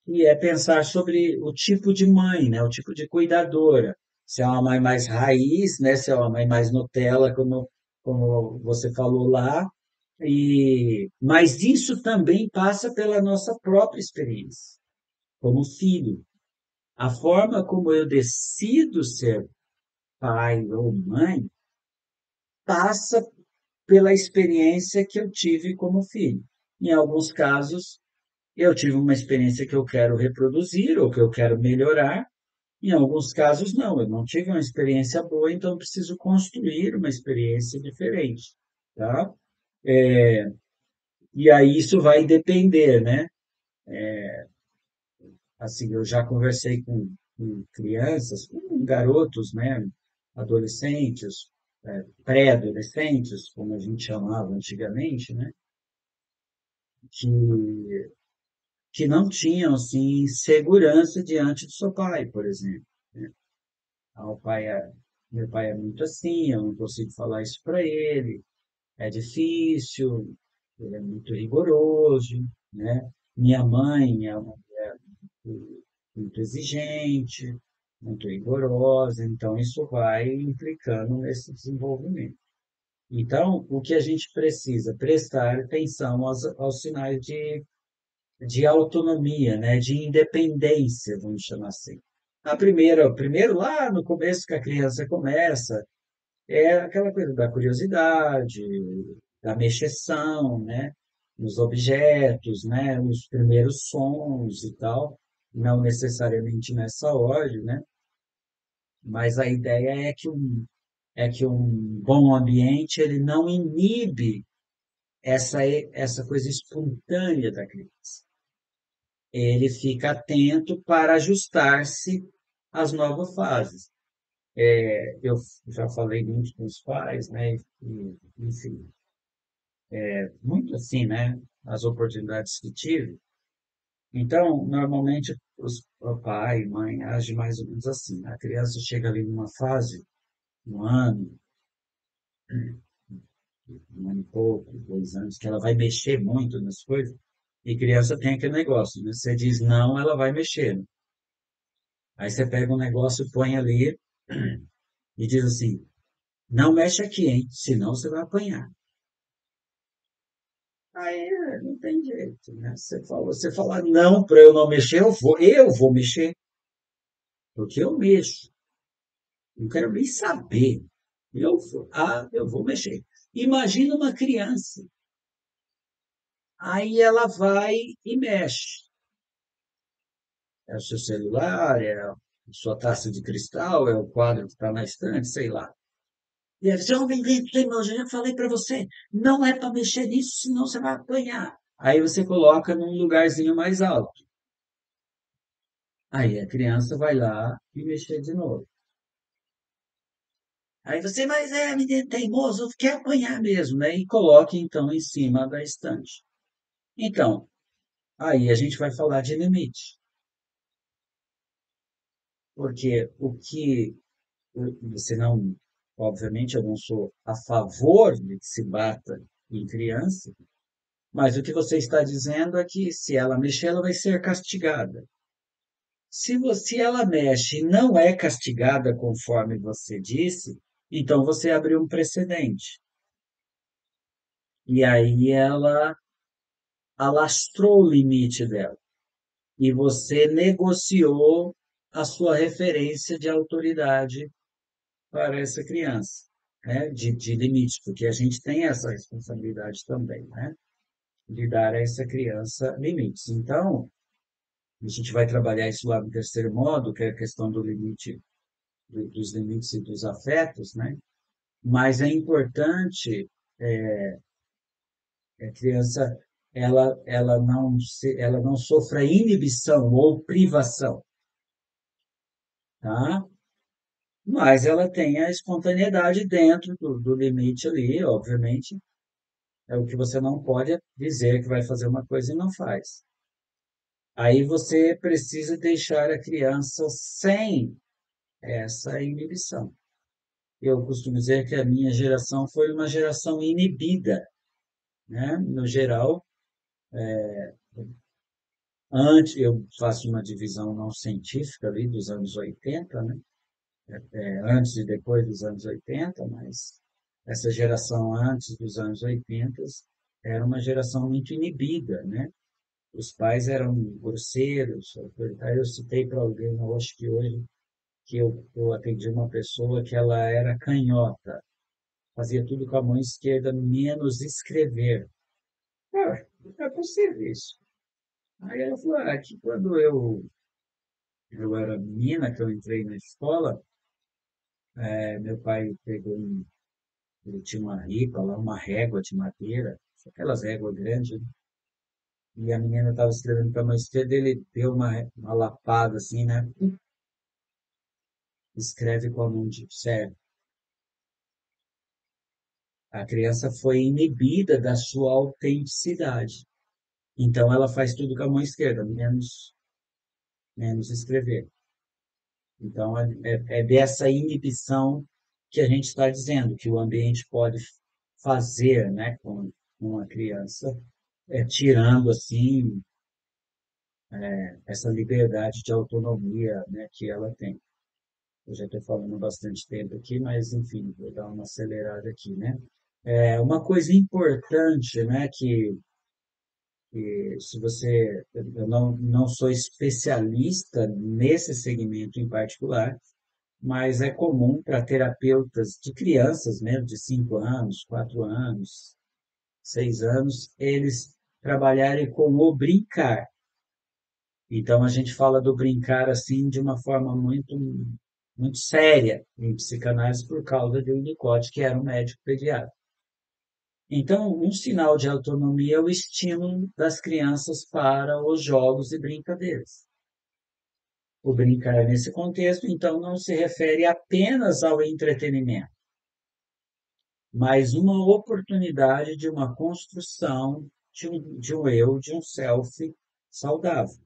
e é pensar sobre o tipo de mãe, né, o tipo de cuidadora. Se é uma mãe mais raiz, né, se é uma mãe mais Nutella, como você falou lá, mas isso também passa pela nossa própria experiência, como filho. A forma como eu decido ser pai ou mãe passa pela experiência que eu tive como filho. Em alguns casos, eu tive uma experiência que eu quero reproduzir ou que eu quero melhorar. Em alguns casos, não, eu não tive uma experiência boa, então eu preciso construir uma experiência diferente, tá? E aí isso vai depender, né? Assim, eu já conversei com crianças, com garotos, né? Adolescentes, pré-adolescentes, como a gente chamava antigamente, né? Que que não tinham assim segurança diante do seu pai, por exemplo, né? Ah, meu pai é muito assim, eu não consigo falar isso para ele, é difícil, ele é muito rigoroso, né? Minha mãe é uma mulher muito exigente, muito rigorosa, então isso vai implicando nesse desenvolvimento. Então, o que a gente precisa prestar atenção aos sinais de autonomia, né, de independência, vamos chamar assim. Primeiro lá no começo que a criança começa, é aquela coisa da curiosidade, da mexeção, né, nos objetos, né, os primeiros sons e tal, não necessariamente nessa ordem, né, mas a ideia é que um bom ambiente ele não inibe essa coisa espontânea da criança. Ele fica atento para ajustar-se às novas fases. Eu já falei muito com os pais, né? Enfim, muito assim, né? As oportunidades que tive. Então, normalmente, o pai e mãe agem mais ou menos assim. A criança chega ali numa fase, um ano, um ano e pouco, 2 anos, que ela vai mexer muito nas coisas. E criança tem aquele negócio, né? Você diz não, ela vai mexer, né? Aí você pega um negócio, põe ali e diz assim: não mexe aqui, hein? Senão você vai apanhar. Aí não tem jeito, né? Você fala não para eu não mexer, eu vou mexer, porque eu mexo. Não quero nem saber. Eu vou mexer. Imagina uma criança. Aí ela vai e mexe. É o seu celular, é a sua taça de cristal, é o quadro que está na estante, sei lá. E ela diz, homem, teimoso, eu já falei para você, não é para mexer nisso, senão você vai apanhar. Aí você coloca num lugarzinho mais alto. Aí a criança vai lá e mexer de novo. Aí você, mas menino teimoso, quer apanhar mesmo, né? E coloque então em cima da estante. Então, aí a gente vai falar de limite, porque o que você não, obviamente, eu não sou a favor de que se bata em criança, mas o que você está dizendo é que se ela mexer, ela vai ser castigada. Se ela mexe e não é castigada conforme você disse, então você abriu um precedente. E aí ela alastrou o limite dela. E você negociou a sua referência de autoridade para essa criança, né? De limites, porque a gente tem essa responsabilidade também, né? De dar a essa criança limites. Então, a gente vai trabalhar isso lá no terceiro modo, que é a questão do limite, dos limites e dos afetos, né? Mas é importante que a criança ela não sofra inibição ou privação, tá? Mas ela tem a espontaneidade dentro do limite ali, obviamente. É o que você não pode dizer que vai fazer uma coisa e não faz. Aí você precisa deixar a criança sem essa inibição. Eu costumo dizer que a minha geração foi uma geração inibida, né? No geral, antes eu faço uma divisão não científica ali dos anos 80, né? Antes e depois dos anos 80, mas essa geração antes dos anos 80 era uma geração muito inibida, né? Os pais eram grosseiros, autoritários. Eu citei para alguém, eu acho que hoje, que eu atendi uma pessoa que ela era canhota, fazia tudo com a mão esquerda, menos escrever. Ah, não é possível isso. Aí ela falou, que quando eu era menina, que eu entrei na escola, meu pai pegou ele tinha uma ripa lá, uma régua de madeira, aquelas réguas grandes, né? E a menina estava escrevendo com a mão esquerda, ele deu uma lapada assim, né? Escreve com a mão de certo. A criança foi inibida da sua autenticidade. Então ela faz tudo com a mão esquerda, menos escrever. Então é dessa inibição que a gente está dizendo, que o ambiente pode fazer, né, com uma criança, tirando assim essa liberdade de autonomia, né, que ela tem. Eu já estou falando bastante tempo aqui, mas enfim, vou dar uma acelerada aqui, né? Uma coisa importante, né, que se você, eu não sou especialista nesse segmento em particular, mas é comum para terapeutas de crianças, mesmo de 5 anos, 4 anos, 6 anos, eles trabalharem com o brincar. Então, a gente fala do brincar assim de uma forma muito séria em psicanálise por causa de Winnicott, que era um médico pediatra. Então, um sinal de autonomia é o estímulo das crianças para os jogos e brincadeiras. O brincar nesse contexto, então, não se refere apenas ao entretenimento, mas uma oportunidade de uma construção de um eu, de um self saudável.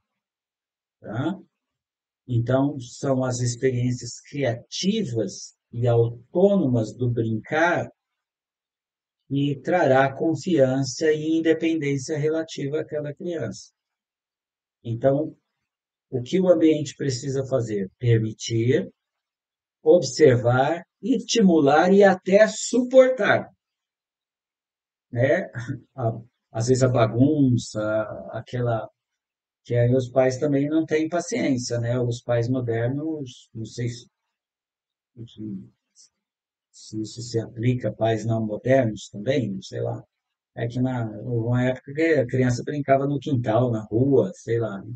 Tá? Então, são as experiências criativas e autônomas do brincar que trará confiança e independência relativa àquela criança. Então, o que o ambiente precisa fazer? Permitir, observar, estimular e até suportar, né? às vezes a bagunça, aquela que aí os pais também não têm paciência, né? Os pais modernos, não sei se isso se aplica a pais não modernos também, sei lá. É que houve uma época que a criança brincava no quintal, na rua, sei lá, né?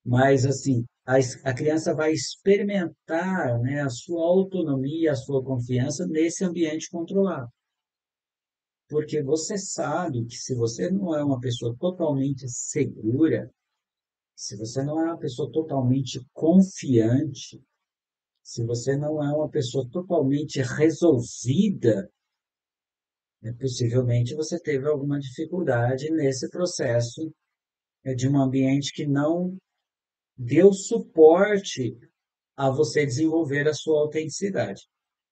Mas, assim, a criança vai experimentar, né, a sua autonomia, a sua confiança nesse ambiente controlado. Porque você sabe que se você não é uma pessoa totalmente segura, se você não é uma pessoa totalmente confiante, se você não é uma pessoa totalmente resolvida, possivelmente você teve alguma dificuldade nesse processo de um ambiente que não deu suporte a você desenvolver a sua autenticidade.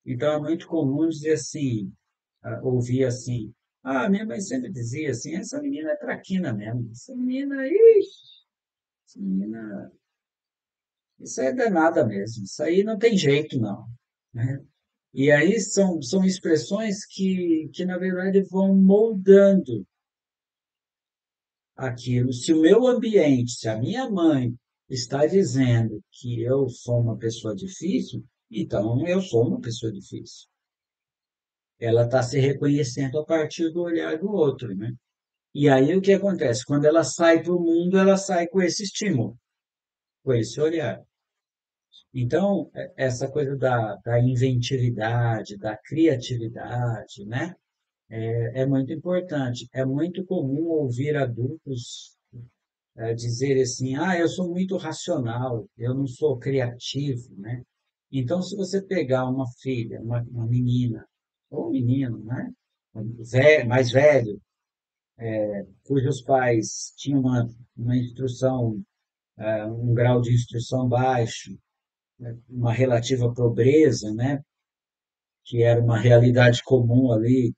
Então é muito comum dizer assim, ouvir assim, minha mãe sempre dizia assim, essa menina é traquina mesmo, essa menina, ixi, essa menina, isso é danada mesmo, isso aí não tem jeito não, né? E aí são expressões que, na verdade, vão moldando aquilo. Se o meu ambiente, se a minha mãe está dizendo que eu sou uma pessoa difícil, então eu sou uma pessoa difícil. Ela está se reconhecendo a partir do olhar do outro, né? E aí o que acontece? Quando ela sai para o mundo, ela sai com esse estímulo, com esse olhar. Então, essa coisa da inventividade, da criatividade, né? É muito importante. É muito comum ouvir adultos dizer assim, eu sou muito racional, eu não sou criativo, né? Então, se você pegar uma filha, uma menina, ou um menino, né? Mais velho, cujos pais tinham uma instrução, um grau de instrução baixo, né? Uma relativa pobreza, né? Que era uma realidade comum ali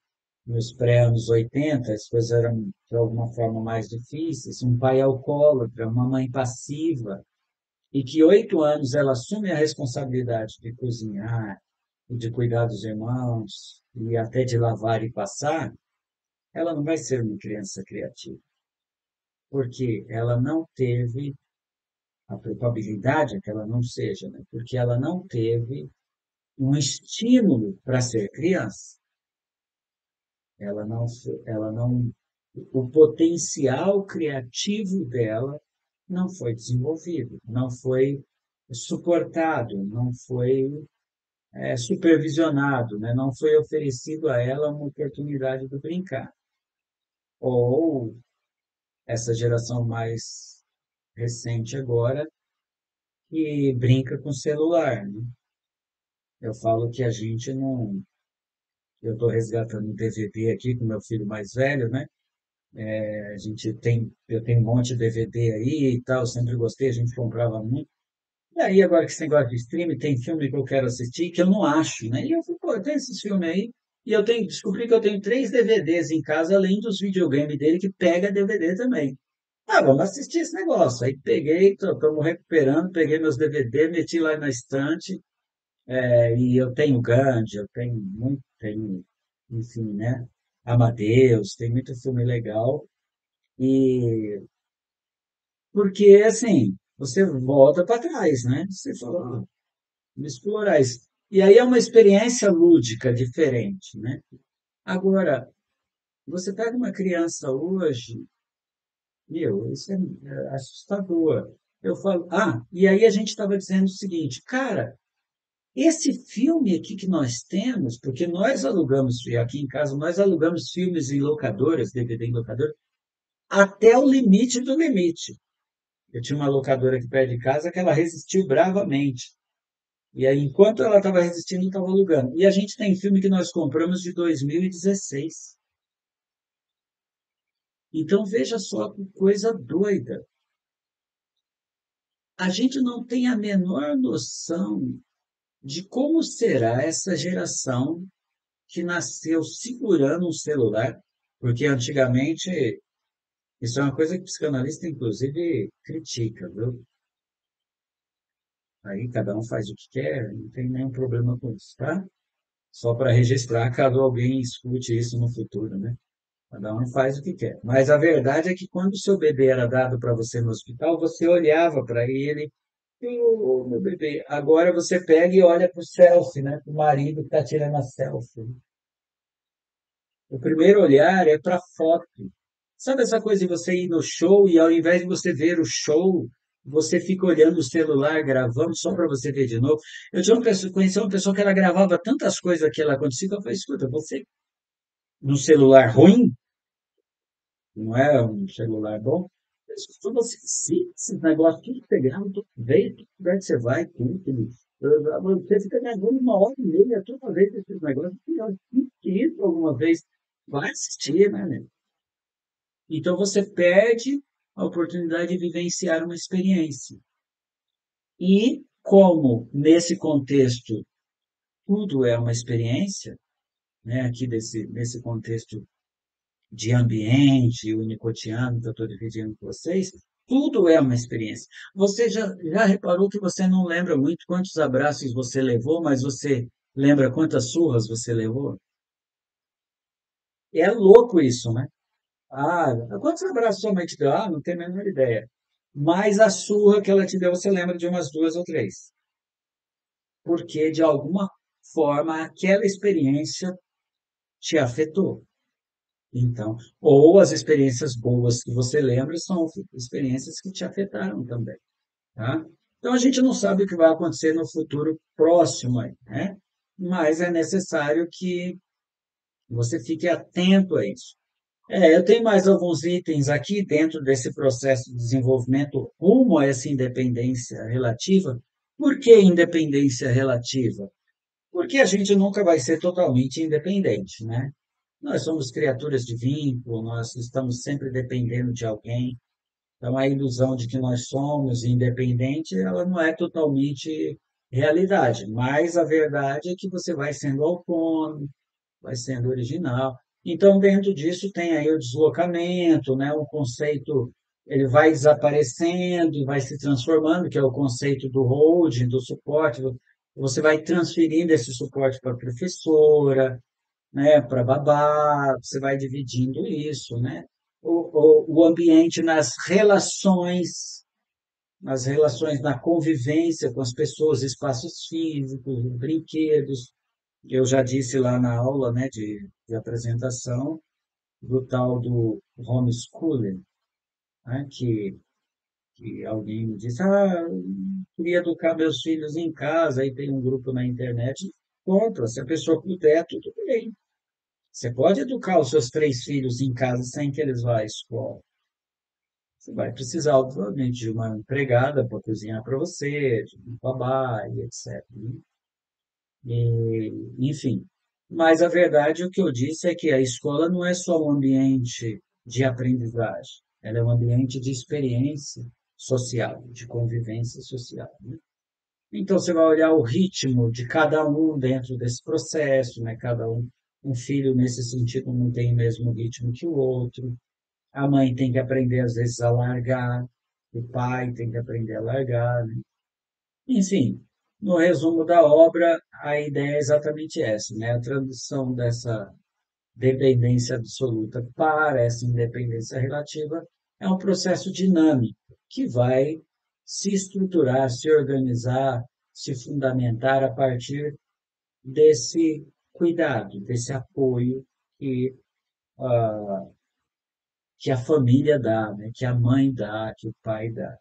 nos pré-anos 80, as coisas eram de alguma forma mais difíceis, um pai alcoólatra, uma mãe passiva, e que 8 anos ela assume a responsabilidade de cozinhar, de cuidar dos irmãos, e até de lavar e passar, ela não vai ser uma criança criativa, porque ela não teve, a probabilidade é que ela não seja, né? Porque ela não teve um estímulo para ser criança. Ela não, o potencial criativo dela não foi desenvolvido, não foi suportado, não foi supervisionado, né? Não foi oferecido a ela uma oportunidade de brincar. Ou essa geração mais recente agora que brinca com celular, né? Eu falo que a gente não. Eu estou resgatando um DVD aqui com meu filho mais velho, né? Eu tenho um monte de DVD aí e tal, eu sempre gostei, a gente comprava muito. E aí, agora que esse negócio de streaming, tem filme que eu quero assistir que eu não acho, né? E eu fui, pô, tem esses filmes aí. E descobri que eu tenho 3 DVDs em casa, além dos videogames dele, que pega DVD também. Vamos assistir esse negócio. Aí peguei, estamos recuperando, peguei meus DVD, meti lá na estante, e eu tenho Gandhi, eu tenho muito, enfim, né? Amadeus, tem muito filme legal. E porque, assim, você volta para trás, né? Você fala, vamos explorar isso. E aí é uma experiência lúdica diferente, né? Agora, você pega uma criança hoje, meu, isso é assustador. Eu falo, e aí a gente estava dizendo o seguinte, cara, esse filme aqui que nós temos, porque nós alugamos, aqui em casa, nós alugamos filmes em locadoras, DVD em locadora, até o limite do limite. Eu tinha uma locadora aqui perto de casa que ela resistiu bravamente. E aí, enquanto ela estava resistindo, estava alugando. E a gente tem filme que nós compramos de 2016. Então, veja só que coisa doida. A gente não tem a menor noção de como será essa geração que nasceu segurando um celular, porque antigamente, isso é uma coisa que o psicanalista, inclusive, critica, viu? Aí cada um faz o que quer, não tem nenhum problema com isso, tá? Só para registrar, caso alguém escute isso no futuro, né? Cada um faz o que quer. Mas a verdade é que quando o seu bebê era dado para você no hospital, você olhava para ele, "Oh, meu bebê." Agora você pega e olha para o selfie, né? Para o marido que está tirando a selfie. O primeiro olhar é para a foto. Sabe essa coisa de você ir no show e ao invés de você ver o show, você fica olhando o celular, gravando só para você ver de novo? Eu tinha conheci uma pessoa que ela gravava tantas coisas que ela acontecia, que eu falei, escuta, você no celular ruim, não é um celular bom, se você se esses negócios tudo pegando, tudo veio, tudo lugar que você vai, tudo. Você fica gravando 1 hora e meia toda vez esses negócios, que eu isso alguma vez. Vai assistir, né? Então você perde a oportunidade de vivenciar uma experiência. E como nesse contexto tudo é uma experiência, né, aqui nesse contexto de ambiente unicotiano que eu estou dividindo com vocês, tudo é uma experiência. Você já reparou que você não lembra muito quantos abraços você levou, mas você lembra quantas surras você levou? É louco isso, né? Ah, quantos abraços sua mãe te deu? Ah, não tenho a menor ideia. Mas a surra que ela te deu, você lembra de umas duas ou três. Porque, de alguma forma, aquela experiência te afetou. Então, ou as experiências boas que você lembra são experiências que te afetaram também, tá? Então, a gente não sabe o que vai acontecer no futuro próximo, né? Mas é necessário que você fique atento a isso. Eu tenho mais alguns itens aqui dentro desse processo de desenvolvimento rumo a essa independência relativa. Por que independência relativa? Porque a gente nunca vai ser totalmente independente, né? Nós somos criaturas de vínculo, nós estamos sempre dependendo de alguém. Então, a ilusão de que nós somos independentes, ela não é totalmente realidade. Mas a verdade é que você vai sendo autônomo, vai sendo original. Então, dentro disso tem aí o deslocamento, né? O conceito, ele vai desaparecendo e vai se transformando, que é o conceito do holding, do suporte. Você vai transferindo esse suporte para a professora, né? Para babá, você vai dividindo isso, né? O ambiente nas relações, na convivência com as pessoas, espaços físicos, brinquedos, eu já disse lá na aula, né, de apresentação do tal do homeschooling, né, que alguém me disse, eu queria educar meus filhos em casa, aí tem um grupo na internet, compra, se a pessoa puder, tudo bem. Você pode educar os seus 3 filhos em casa sem que eles vá à escola. Você vai precisar, obviamente, de uma empregada para cozinhar para você, de um babá e etc. Enfim. Mas a verdade, o que eu disse é que a escola não é só um ambiente de aprendizagem, ela é um ambiente de experiência social, de convivência social, né? Então você vai olhar o ritmo de cada um dentro desse processo, né? Cada um filho nesse sentido não tem o mesmo ritmo que o outro. A mãe tem que aprender às vezes a largar, o pai tem que aprender a largar, né? Enfim, no resumo da obra, a ideia é exatamente essa, né? A tradução dessa dependência absoluta para essa independência relativa é um processo dinâmico que vai se estruturar, se organizar, se fundamentar a partir desse cuidado, desse apoio que, que a família dá, né? Que a mãe dá, que o pai dá.